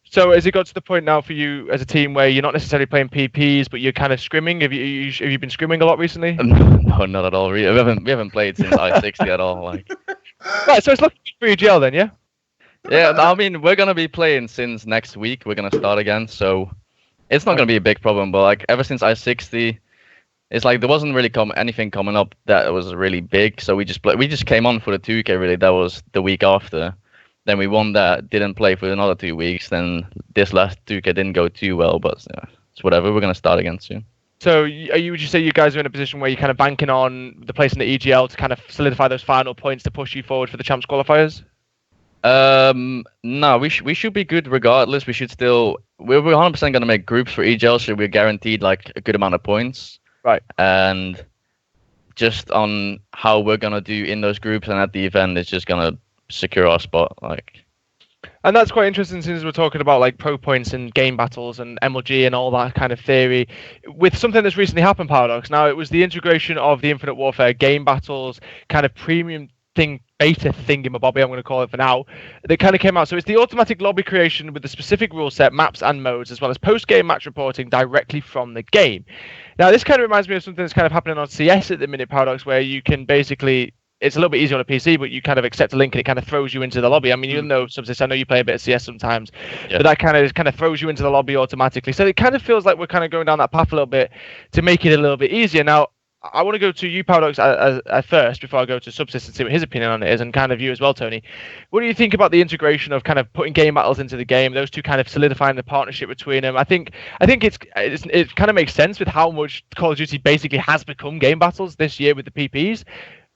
So has it got to the point now for you as a team where you're not necessarily playing PPs, but you're kind of scrimming? Have you been scrimming a lot recently? No, not at all. We haven't played since I-60 at all. Like, right. So it's looking for EGL then, yeah. Yeah, I mean we're gonna be playing since next week. We're gonna start again, so it's not gonna be a big problem. But like ever since I-60, it's like there wasn't really anything coming up that was really big. So we just came on for the 2K. Really, that was the week after. Then we won that, didn't play for another 2 weeks. Then this last 2K didn't go too well, but it's whatever. We're going to start again soon. So would you say you guys are in a position where you're kind of banking on the place in the EGL to kind of solidify those final points to push you forward for the Champs qualifiers? No, we should be good regardless. We're 100% going to make groups for EGL, so we're guaranteed like a good amount of points. Right. And just on how we're going to do in those groups and at the event, it's just going to secure our spot, and that's quite interesting since we're talking about like pro points and game battles and MLG and all that kind of theory with something that's recently happened, Paradox. Now it was the integration of the Infinite Warfare game battles kind of premium thing, beta thingamabobby, I'm going to call it for now, that kind of came out. So it's the automatic lobby creation with the specific rule set, maps and modes, as well as post-game match reporting directly from the game. Now this kind of reminds me of something that's kind of happening on CS at the minute, Paradox, where you can basically, it's a little bit easier on a PC, but you kind of accept a link and it kind of throws you into the lobby. I mean, you know, Subsist, I know you play a bit of CS sometimes, but that kind of throws you into the lobby automatically. So it kind of feels like we're kind of going down that path a little bit to make it a little bit easier. Now, I want to go to you, Paradox, at first before I go to Subsist and see what his opinion on it is, and kind of you as well, Tony. What do you think about the integration of kind of putting game battles into the game? Those two kind of solidifying the partnership between them. I think it kind of makes sense with how much Call of Duty basically has become game battles this year with the PPs.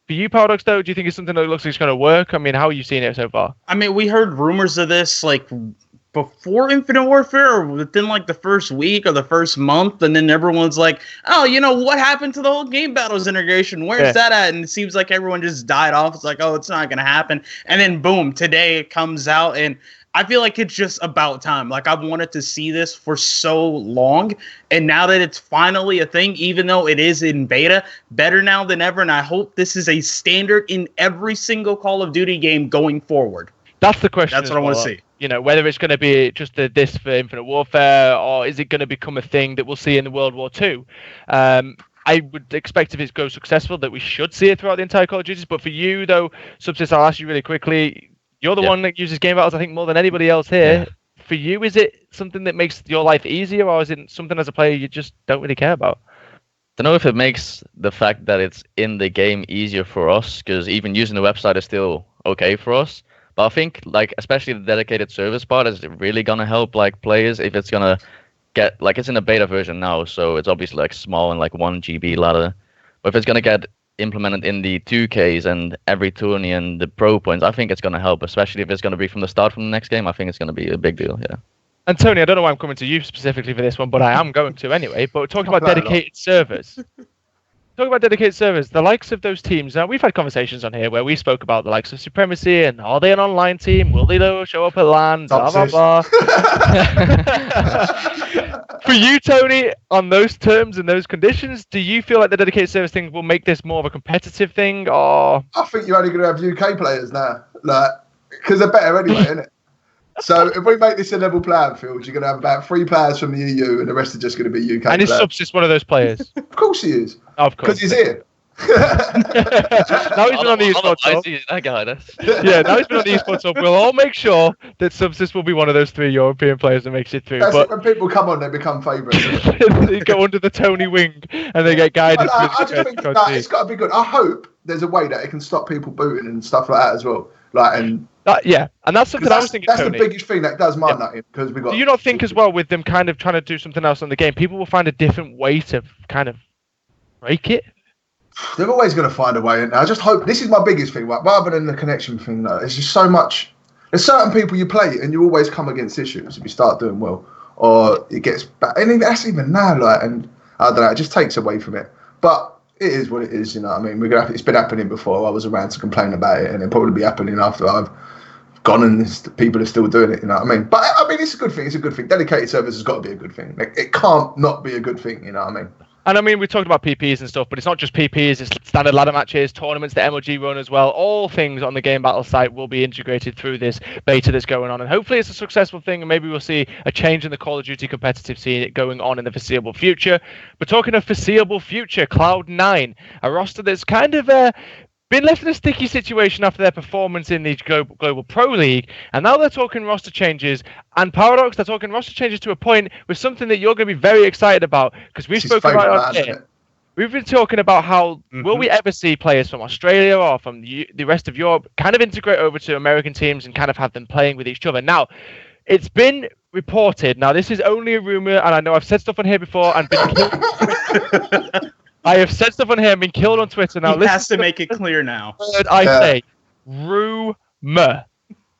For you, Paradox, though, do you think it's something that looks like it's going to work? I mean, how are you seeing it so far? I mean, we heard rumors of this like before Infinite Warfare, or within like the first week or the first month, and then everyone's like, "Oh, you know what happened to the whole game battles integration? Where's that at?" And it seems like everyone just died off. It's like, "Oh, it's not going to happen." And then boom, today it comes out, and I feel like it's just about time. Like I've wanted to see this for so long, and now that it's finally a thing, even though it is in beta, better now than ever. And I hope this is a standard in every single Call of Duty game going forward. That's the question. That's what I want to see. You know, whether it's going to be just this for Infinite Warfare, or is it going to become a thing that we'll see in the World War II? I would expect if it goes successful that we should see it throughout the entire Call of Duty. But for you, though, Subsist, I'll ask you really quickly. You're the one that uses game battles, I think, more than anybody else here. Yeah. For you, is it something that makes your life easier, or is it something as a player you just don't really care about? I don't know if it makes the fact that it's in the game easier for us, because even using the website is still okay for us. But I think, like, especially the dedicated service part is really gonna help like players if it's gonna get, like, it's in a beta version now, so it's obviously like small and like 1 GB ladder. But if it's gonna get implemented in the 2Ks and every tourney and the pro points, I think it's going to help, especially if it's going to be from the start from the next game. I think it's going to be a big deal, yeah. And Tony, I don't know why I'm coming to you specifically for this one, but I am going to anyway. But talking about dedicated servers. Talking about dedicated servers, the likes of those teams. Now, we've had conversations on here where we spoke about the likes of Supremacy and are they an online team? Will they show up at LAN? Blah, blah, blah. For you, Tony, on those terms and those conditions, do you feel like the dedicated service thing will make this more of a competitive thing, or? I think you're only going to have UK players now, like, because they're better anyway, isn't it? So if we make this a level playing field, you're going to have about 3 players from the EU, and the rest are just going to be UK. And is Subsist one of those players? Of course he is. Of course, because he's here. Now he's been on the esports hub. That guy, Yeah, now he's been on the esports hub. We'll all make sure that Subsist will be one of those 3 European players that makes it through. That's it. When people come on, they become favourites. They go under the Tony wing and they get guided. I just think it's got to be good. I hope there's a way that it can stop people booting and stuff like that as well. And that's something I was thinking. That's Tony. the biggest thing that does my nutting because we got. Do you not think as well with them kind of trying to do something else on the game? People will find a different way to kind of break it. They're always going to find a way, and I just hope this is my biggest thing. Like, rather than the connection thing, though, it's just so much. There's certain people you play, and you always come against issues if you start doing well, or it gets bad. And that's even now, and I don't know, it just takes away from it. But it is what it is, you know what I mean? It's been happening before. I was around to complain about it, and it'll probably be happening after I've gone and people are still doing it, you know what I mean? But I mean, it's a good thing. It's a good thing. Dedicated service has got to be a good thing. It can't not be a good thing, you know what I mean? And I mean, we talked about PPs and stuff, but it's not just PPs, it's standard ladder matches, tournaments, the MLG run as well. All things on the Game Battle site will be integrated through this beta that's going on. And hopefully it's a successful thing, and maybe we'll see a change in the Call of Duty competitive scene going on in the foreseeable future. But talking of foreseeable future, Cloud9, a roster that's kind of been left in a sticky situation after their performance in the Global Pro League, and now they're talking roster changes. And Paradox, they're talking roster changes to a point with something that you're going to be very excited about, because we've spoken about it on here. We've been talking about how will we ever see players from Australia or from the rest of Europe kind of integrate over to American teams and kind of have them playing with each other. Now, it's been reported. Now, this is only a rumor, and I know I've said stuff on here before and been killed. I have said stuff on here and been killed on Twitter. Now, he has to make it clear now. I say rumor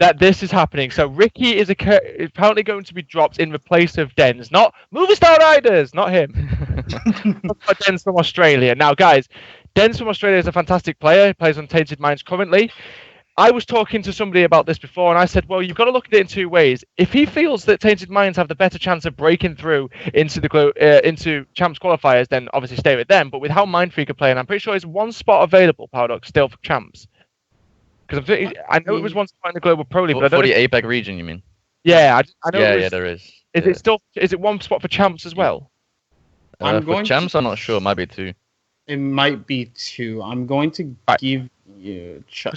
that this is happening. So Ricky is apparently going to be dropped in replace of Dens, not Movie Star Riders, not him. Dens from Australia. Now, guys, Dens from Australia is a fantastic player. He plays on Tainted Minds currently. I was talking to somebody about this before, and I said, well, you've got to look at it in 2 ways. If he feels that Tainted Minds have the better chance of breaking through into the into Champs qualifiers, then obviously stay with them. But with how Mindfreak are playing, I'm pretty sure there's 1 spot available, Paradox, still for Champs. Because I know it was 1 spot in the Global Pro League. For the APAC region, you mean? Yeah, I know. Yeah, there is. Is it 1 spot for Champs as well? For Champs, I'm not sure. It might be 2. It might be 2. I'm going to give you check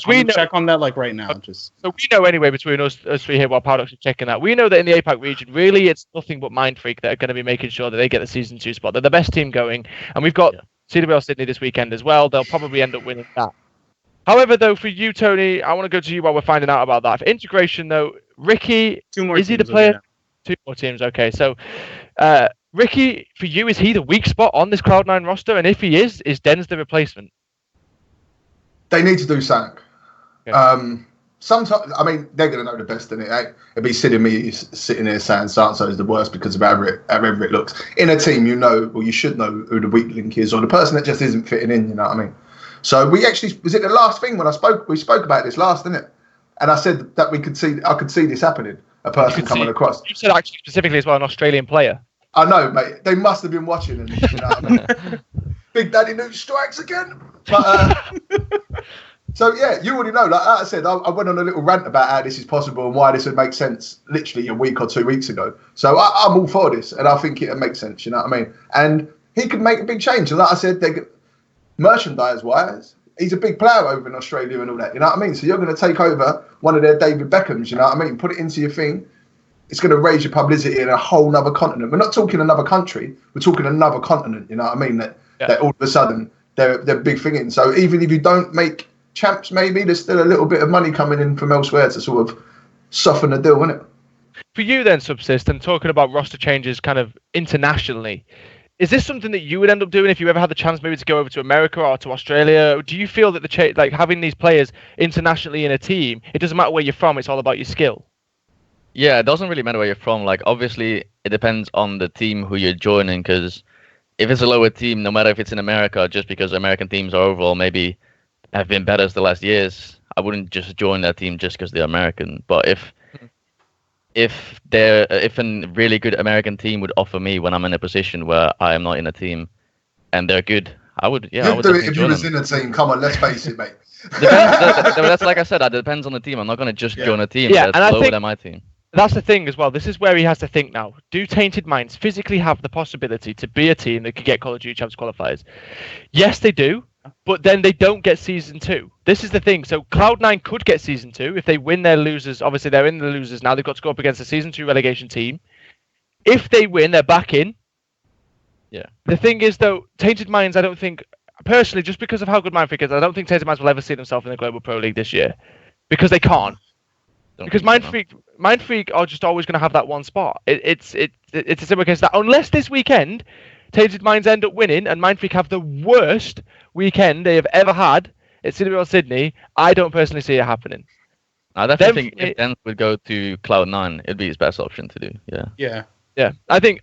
on that right now. So we know anyway between us 3 here while Paradox is checking that. We know that in the APAC region, really it's nothing but Mindfreak that are going to be making sure that they get the Season 2 spot. They're the best team going. And we've got CWL Sydney this weekend as well. They'll probably end up winning that. However, though, for you, Tony, I want to go to you while we're finding out about that. For integration, though, Ricky, 2 more is he the player? 2 more teams, okay. So, Ricky, for you, is he the weak spot on this Cloud9 roster? And if he is Dens the replacement? They need to do something. Okay. Sometimes, I mean, they're going to know the best in it. It'd be silly me sitting there saying so-and-so is the worst because of however it looks. In a team, you should know who the weak link is, or the person that just isn't fitting in, you know what I mean? So we actually, was it the last thing when we spoke about this last, didn't it? And I said that I could see this happening, a person coming across. You said actually specifically as well, an Australian player. I know, mate. They must have been watching, and you know what I mean? Big Daddy Newt strikes again. But so yeah, you already know. Like I said, I went on a little rant about how this is possible and why this would make sense. Literally a week or 2 weeks ago. So I'm all for this, and I think it makes sense. You know what I mean? And he could make a big change. And like I said, merchandise-wise, he's a big player over in Australia and all that. You know what I mean? So you're going to take over one of their David Beckhams. You know what I mean? Put it into your thing. It's going to raise your publicity in a whole nother continent. We're not talking another country. We're talking another continent. You know what I mean? That all of a sudden they're big thing in. So even if you don't make Champs, maybe there's still a little bit of money coming in from elsewhere to sort of soften the deal, isn't it? For you then, Subsist, and talking about roster changes kind of internationally, is this something that you would end up doing if you ever had the chance maybe to go over to America or to Australia? Do you feel that having these players internationally in a team, it doesn't matter where you're from, it's all about your skill? Yeah, it doesn't really matter where you're from. Obviously, it depends on the team who you're joining, because if it's a lower team, no matter if it's in America, just because American teams are overall maybe have been better the last years, I wouldn't just join that team just because they're American. But if a really good American team would offer me when I'm in a position where I am not in a team and they're good, I would. Yeah, I would do it if you was in a team. Come on, let's face it, mate. That's like I said. It depends on the team. I'm not going to just join a team that's lower than my team. That's the thing as well. This is where he has to think now. Do Tainted Minds physically have the possibility to be a team that could get Call of Duty Champs qualifiers? Yes, they do. but then they don't get Season 2. This is the thing. So Cloud9 could get Season 2 if they win their losers. Obviously, they're in the losers now. They've got to go up against a Season 2 relegation team. If they win, they're back in. Yeah. The thing is, though, Tainted Minds, I don't think, personally, just because of how good Mindfreak is, I don't think Tainted Minds will ever see themselves in the Global Pro League this year. Because they can't. Because Mindfreak are just always going to have that one spot. It's a similar case to that. Unless this weekend, Tainted Minds end up winning and Mindfreak have the worst weekend they have ever had at Cinderella Sydney, I don't personally see it happening. I definitely think if Dens would go to Cloud9, it'd be his best option to do. Yeah. Yeah. I think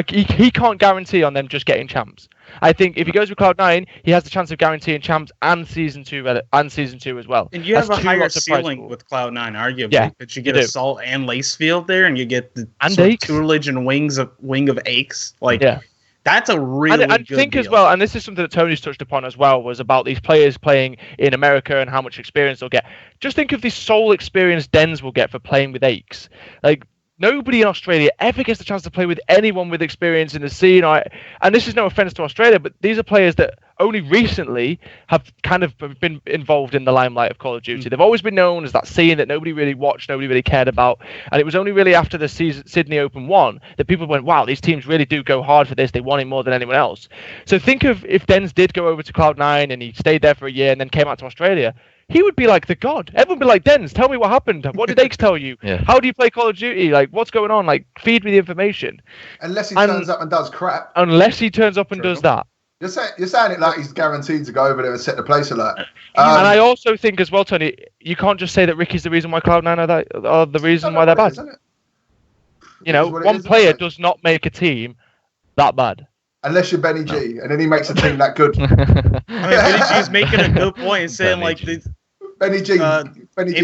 he can't guarantee on them just getting champs. I think if he goes with Cloud9, he has the chance of guaranteeing champs and Season 2 as well. And you have a higher ceiling with Cloud9, arguably. But you get Assault and Lacefield there, and you get the Tutelage and Wing of Aches. That's a really good think deal. As well, and this is something that Tony's touched upon as well, was about these players playing in America and how much experience they'll get. Just think of the sole experience Dens will get for playing with Aches. Nobody in Australia ever gets the chance to play with anyone with experience in the scene. And this is no offense to Australia, but these are players that only recently have kind of been involved in the limelight of Call of Duty. They've always been known as that scene that nobody really watched, nobody really cared about. And it was only really after the Sydney Open 1 that people went, wow, these teams really do go hard for this. They want it more than anyone else. So think of if Dens did go over to Cloud9 and he stayed there for a year and then came out to Australia. He would be like the god. Everyone would be like, Dens, tell me what happened. What did Aches tell you? How do you play Call of Duty? What's going on? Feed me the information. Unless he turns up and does crap. Unless he turns up and does that. You're saying it like he's guaranteed to go over there and set the place alert. And I also think as well, Tony, you can't just say that Ricky's the reason why Cloud9 are the reason why they're bad. One player does not make a team that bad. Unless you're Benny G, and then he makes a team that good. Benny G's making a good point, saying Benny G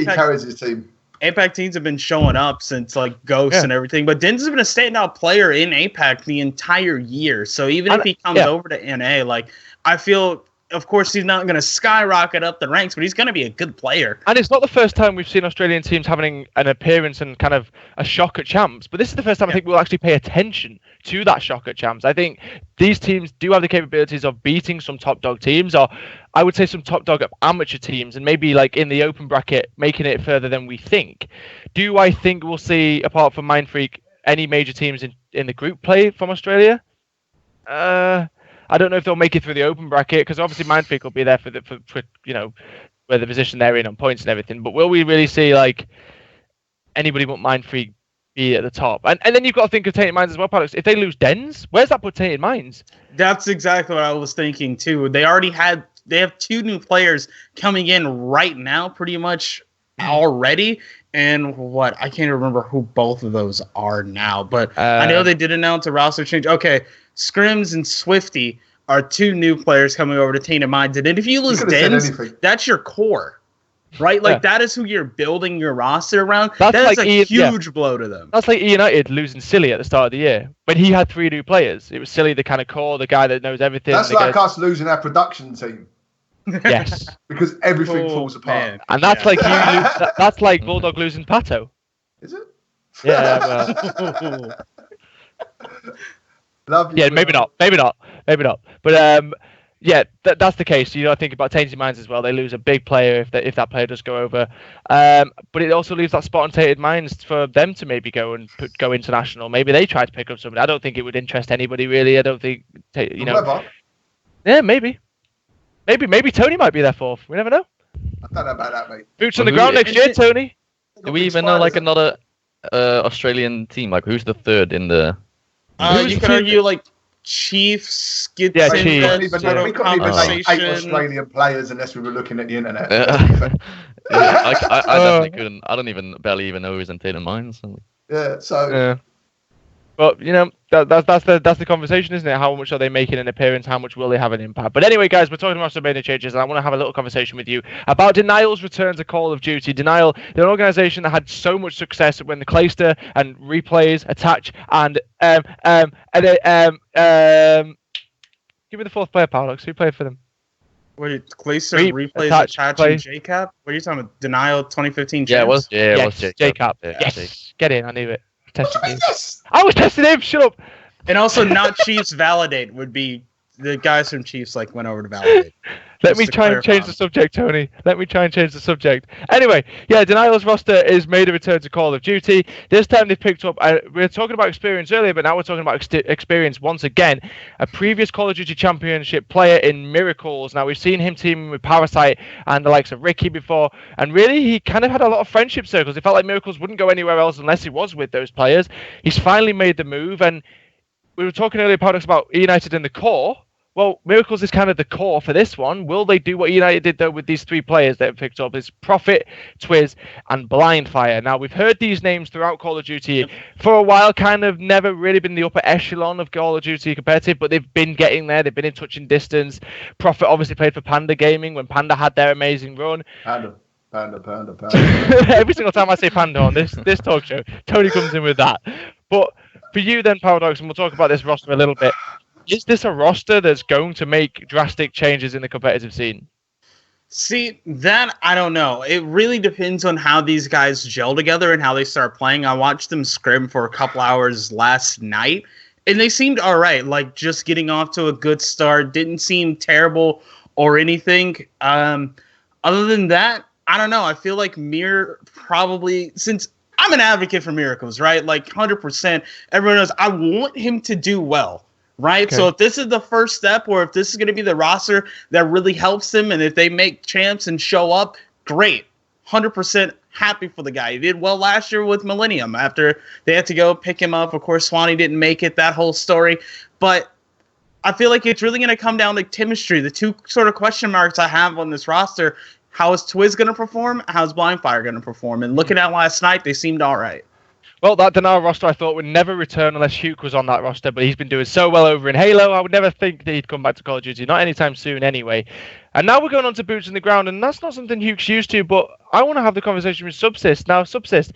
carries his team. APAC teams have been showing up since Ghosts and everything, but Dens has been a standout player in APAC the entire year. So even if he comes over to NA, I feel, of course, he's not going to skyrocket up the ranks, but he's going to be a good player. And it's not the first time we've seen Australian teams having an appearance and kind of a shock at champs, but this is the first time I think we'll actually pay attention to that shock at champs. I think these teams do have the capabilities of beating some top dog teams, or I would say some top dog amateur teams, and maybe in the open bracket making it further than we think. Do I think we'll see, apart from Mindfreak, any major teams in the group play from Australia? I don't know if they'll make it through the open bracket, because obviously Mindfreak will be there for where the position they're in on points and everything. But will we really see anybody but Mindfreak be at the top? And then you've got to think of Tainted Minds as well, Paradox. If they lose Dens, where's that put Tainted Minds? That's exactly what I was thinking too. They have 2 new players coming in right now, pretty much already. And I can't remember who both of those are now, but I know they did announce a roster change. Okay, Scrims and Swifty are 2 new players coming over to Tainted Minds. And if you lose Dens, that's your core. Right? That is who you're building your roster around. That's a huge blow to them. That's like E United losing Silly at the start of the year. When he had 3 new players. It was Silly, the kind of core, the guy that knows everything. That's like us losing our production team. Yes. Because everything falls apart. Man. And that's that's like Bulldog losing Pato. Is it? Yeah, well. Love you, maybe not. But that's the case. I think about Tainted Minds as well. They lose a big player if that player does go over. But it also leaves that spot on Tainted Minds for them to maybe go international. Maybe they try to pick up somebody. I don't think it would interest anybody really. I don't think Yeah, maybe Tony might be there 4th. We never know. I don't know about that, mate. Boots on the ground next year, Tony. Do we even know another Australian team? Who's the 3rd in the? You could argue Chiefs. Chiefs. We couldn't even name 8 Australian players unless we were looking at the internet. I definitely couldn't. I don't barely even know who's in Tainted Minds. Yeah. So. Yeah. But that's the conversation, isn't it? How much are they making an appearance? How much will they have an impact? But anyway, guys, we're talking about Rostermania changes, and I want to have a little conversation with you about Denial's return to Call of Duty. Denial, they're an organization that had so much success when the Clayster and Replays, Attach, and give me the 4th player, Paradox. Who played for them? Wait, Clayster, Replays, Attach, and JCap? What are you talking about? Denial 2015 champs? Yeah, it was JCap. Yes, get in. I knew it. I was testing him. Shut up. And also, not Chiefs Validate would be the guys from Chiefs went over to validate. Let me try and change the subject, Tony. Let me try and change the subject. Anyway, yeah, Denial's roster is made a return to Call of Duty. This time they've picked up, we were talking about experience earlier, but now we're talking about experience once again. A previous Call of Duty Championship player in Miracles. Now, we've seen him teaming with Parasite and the likes of Ricky before, and really, he kind of had a lot of friendship circles. It felt like Miracles wouldn't go anywhere else unless he was with those players. He's finally made the move, and we were talking earlier, Paradox, about United in the core. Well, Miracles is kind of the core for this one. Will they do what United did, though, with these three players that have picked up? It's Prophet, Twiz, and Blindfire. Now, we've heard these names throughout Call of Duty for a while, kind of never really been the upper echelon of Call of Duty competitive, but they've been getting there. They've been in touching distance. Prophet obviously played for Panda Gaming when Panda had their amazing run. Panda. Every single time I say Panda on this talk show, Tony comes in with that. But for you then, Paradox, and we'll talk about this roster a little bit, is this a roster that's going to make drastic changes in the competitive scene? See, that I don't know. It really depends on how these guys gel together and how they start playing. I watched them scrim for a couple hours last night, and they seemed all right. Just getting off to a good start. Didn't seem terrible or anything. Other than that, I don't know. I feel like Mir probably, since I'm an advocate for Miracles, right? 100%. Everyone knows I want him to do well. Right. Okay. So if this is the first step, or if this is going to be the roster that really helps them, and if they make champs and show up, great. 100% happy for the guy. He did well last year with Millennium after they had to go pick him up. Of course, Swanee didn't make it, that whole story. But I feel like it's really going to come down to chemistry. The two sort of question marks I have on this roster: how is Twiz going to perform? How's Blindfire going to perform? And looking at last night, they seemed all right. Well, that Denial roster I thought would never return unless Hugh was on that roster, but he's been doing so well over in Halo, I would never think that he'd come back to Call of Duty, not anytime soon anyway. And now we're going on to Boots in the Ground, and that's not something Hugh's used to, but I want to have the conversation with Subsist. Now, Subsist,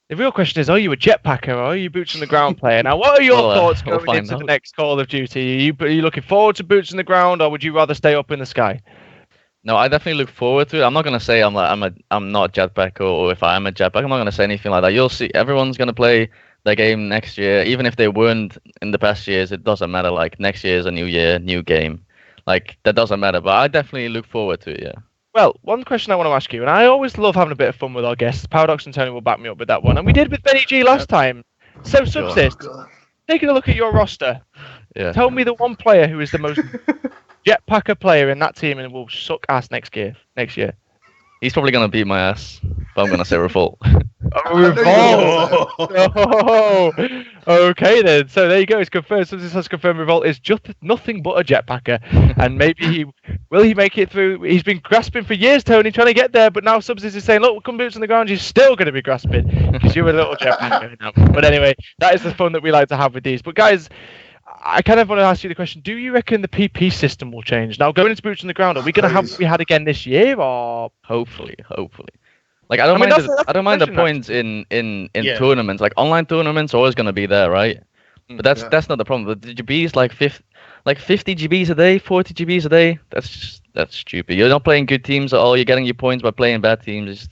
the real question is, are you a jetpacker or are you Boots in the Ground player? Now, what are your thoughts going into the next Call of Duty? Are you looking forward to Boots in the Ground, or would you rather stay up in the sky? No, I definitely look forward to it. I'm not gonna say I'm not a jetpacker, or if I am a jetpack, I'm not gonna say anything like that. You'll see, everyone's gonna play their game next year, even if they weren't in the past years. It doesn't matter. Next year is a new year, new game. That doesn't matter. But I definitely look forward to it. Yeah. Well, one question I want to ask you, and I always love having a bit of fun with our guests. Paradox and Tony will back me up with that one, and we did with Benny G last time. So, Subsist, taking a look at your roster, tell me the one player who is the most jetpacker player in that team and will suck ass next year. He's probably going to beat my ass, but I'm going to say Revolt. Revolt! Oh, okay then. So there you go. It's confirmed. Subsist has confirmed Revolt is just nothing but a jetpacker. And maybe will he make it through? He's been grasping for years, Tony, trying to get there. But now Subsist is saying, look, come Boots on the Ground. You're still going to be grasping because you're a little jetpacker now. But anyway, that is the fun that we like to have with these. But guys, I kind of want to ask you the question: do you reckon the PP system will change now? Going into Boots on the Ground, are we going to have what we had again this year, or hopefully? I don't mind the points in tournaments. Online tournaments are always going to be there, right? But that's not the problem. The GBs 50 GBs a day, 40 GBs a day. That's stupid. You're not playing good teams at all. You're getting your points by playing bad teams.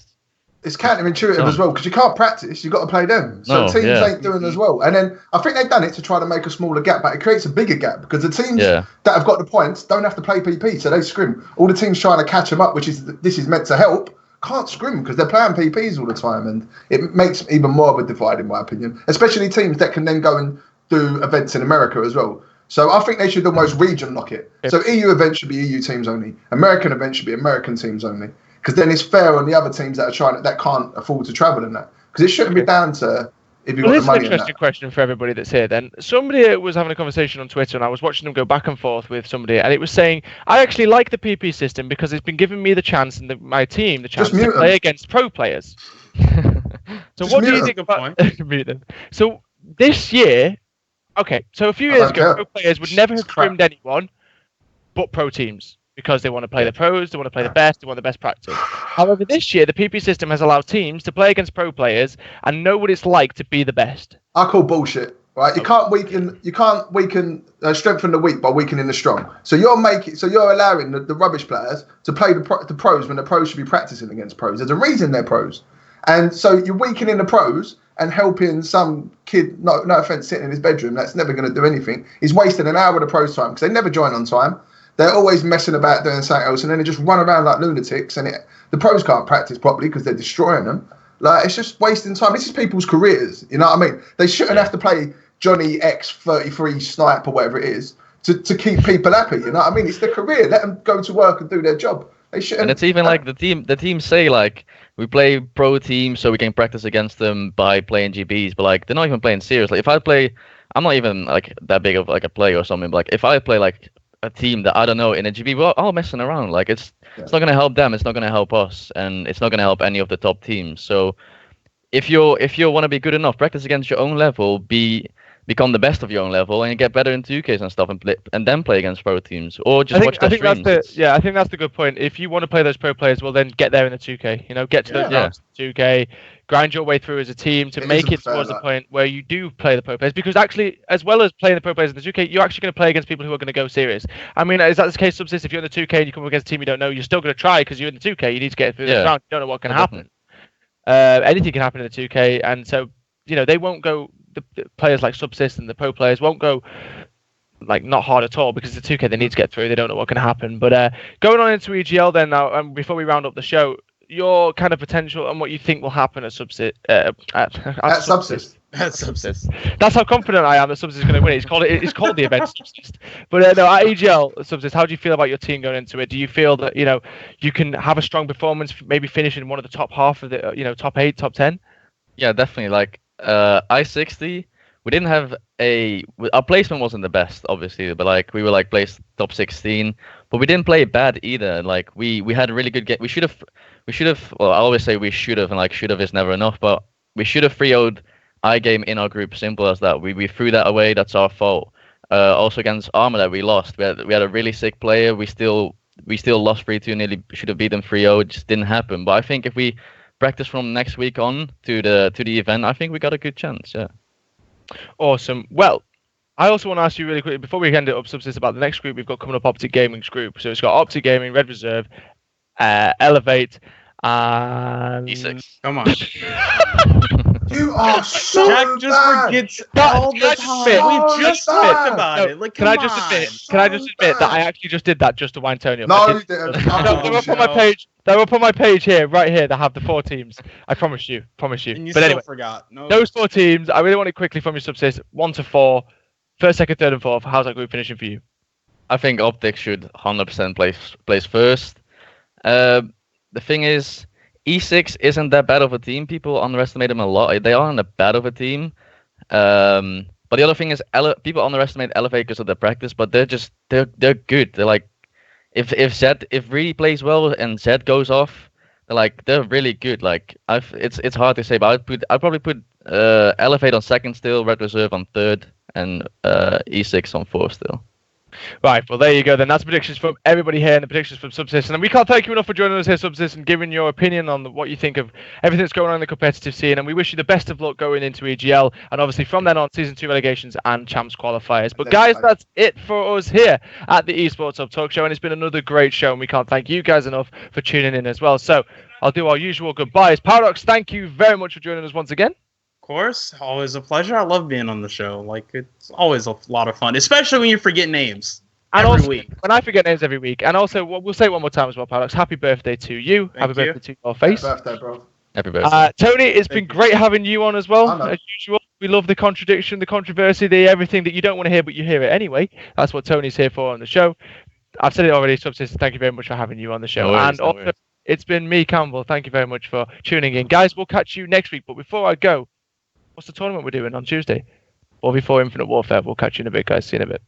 It's counterintuitive as well, because you can't practice. You've got to play them. So teams ain't doing as well. And then I think they've done it to try to make a smaller gap, but it creates a bigger gap because the teams that have got the points don't have to play PP, so they scrim. All the teams trying to catch them up, this is meant to help, can't scrim because they're playing PPs all the time, and it makes even more of a divide, in my opinion. Especially teams that can then go and do events in America as well. So I think they should almost region lock it. So EU events should be EU teams only. American events should be American teams only. Because then it's fair on the other teams that can't afford to travel in that. Because it shouldn't be down to if you've got the money. This is an interesting question for everybody that's here then. Somebody was having a conversation on Twitter and I was watching them go back and forth with somebody, and it was saying, I actually like the PP system because it's been giving me the chance and my team the chance to play against pro players. So what do you think about mute them? So this year, so a few years ago, pro players would never have scrimmed anyone but pro teams. Because they want to play the pros, they want to play the best, they want the best practice. However, this year, the PP system has allowed teams to play against pro players and know what it's like to be the best. I call bullshit, right? You can't strengthen the weak by weakening the strong. So you're allowing the rubbish players to play the pros when the pros should be practicing against pros. There's a reason they're pros. And so you're weakening the pros and helping some kid, no offense, sitting in his bedroom, that's never going to do anything. He's wasting an hour of the pros' time because they never join on time. They're always messing about doing something else, and then they just run around like lunatics, and the pros can't practice properly because they're destroying them. Like, it's just wasting time. This is people's careers, you know what I mean? They shouldn't have to play Johnny X33 Snipe or whatever it is to keep people happy, you know what I mean? It's their career. Let them go to work and do their job. They shouldn't. And it's even like the teams say like we play pro teams so we can practice against them by playing GBs, but like they're not even playing seriously. If I play, I'm not even like that big of like a player or something. But like if I play like a team that I don't know in a GB, we're all messing around. Like it's not gonna help them. It's not gonna help us, and it's not gonna help any of the top teams. So if you want to be good enough, practice against your own level, become the best of your own level, and you get better in 2Ks and stuff, and then play against pro teams, or just watch their streams. I think that's the good point. If you want to play those pro players, well, then get there in the 2K. You know, get to those rounds in 2K, grind your way through as a team to make it towards the point where you do play the pro players. Because actually, as well as playing the pro players in the 2K, you're actually going to play against people who are going to go serious. I mean, is that the case, Subsist? If you're in the 2K and you come up against a team you don't know, you're still going to try because you're in the 2K. You need to get through this round. You don't know what can happen. Anything can happen in the 2K, and so they won't go. The players like Subsist and the pro players won't go like not hard at all because the 2K they need to get through. They don't know what can happen. But going on into EGL then now, and before we round up the show, your kind of potential and what you think will happen at Subsist. At Subsist. At Subsist. That's how confident I am that Subsist is going to win. It's called the event Subsist. But no, at EGL Subsist, how do you feel about your team going into it? Do you feel that you can have a strong performance, maybe finish in one of the top half of the top 8, top 10? Yeah, definitely. Like I-60, we didn't have our placement wasn't the best, obviously, but like we were like placed top 16, but we didn't play bad either. Like we had a really good game. We should have. Well, I always say we should have, and like should have is never enough, but we should have 3-0'd iGame in our group. Simple as that. We threw that away. That's our fault. Also against Armor that we lost. We had a really sick player. We still lost 3-2. Nearly should have beat them 3-0. It just didn't happen. But I think if we practice from next week on to the event, I think we got a good chance. Yeah. Awesome. Well, I also want to ask you really quickly before we end it up, Subsist, about the next group we've got coming up, Optic Gaming's group. So it's got Optic Gaming, Red Reserve, Elevate, and E6. Come on. You are so Jack just bad. forgets all the time. We just talked about it. Like, can I just admit that I actually just did that just to wind Tony up? No, you didn't. They're up on my page. They're up on my page here, right here. They have the 4 teams. I promise you. And you but still anyway, forgot. No. those 4 teams. I really want it quickly from your Subsist. 1 to 4, first, second, third, and fourth. How's that group finishing for you? I think Optic should 100% place first. The thing is, E6 isn't that bad of a team. People underestimate them a lot. They aren't that bad of a team. But the other thing is, people underestimate Elevate because of their practice, but they're good. They're like, if Reedy plays well and Zed goes off, they're really good. Like it's hard to say, but I'd probably put Elevate on second still, Red Reserve on third, and E6 on fourth still. Right, well, there you go then. That's predictions from everybody here and the predictions from Subsist. And we can't thank you enough for joining us here, Subsist, and giving your opinion on what you think of everything that's going on in the competitive scene. And we wish you the best of luck going into EGL and obviously from then on, Season 2 relegations and Champs qualifiers. But guys, that's it for us here at the Esports Hub Talk Show. And it's been another great show, and we can't thank you guys enough for tuning in as well. So I'll do our usual goodbyes. Paradox, thank you very much for joining us once again. Of course, always a pleasure. I love being on the show. Like, it's always a lot of fun, especially when you forget names every week. When I forget names every week. And also, we'll say it one more time as well, Paradox. Happy birthday to you. Happy birthday to your face. Happy birthday, bro. Happy birthday. Tony, it's been great having you on as well, as usual. We love the contradiction, the controversy, the everything that you don't want to hear, but you hear it anyway. That's what Tony's here for on the show. I've said it already, Subsist. Thank you very much for having you on the show. It's been me, Campbell. Thank you very much for tuning in. Guys, we'll catch you next week. But before I go, what's the tournament we're doing on Tuesday? Or before Infinite Warfare? We'll catch you in a bit, guys. See you in a bit.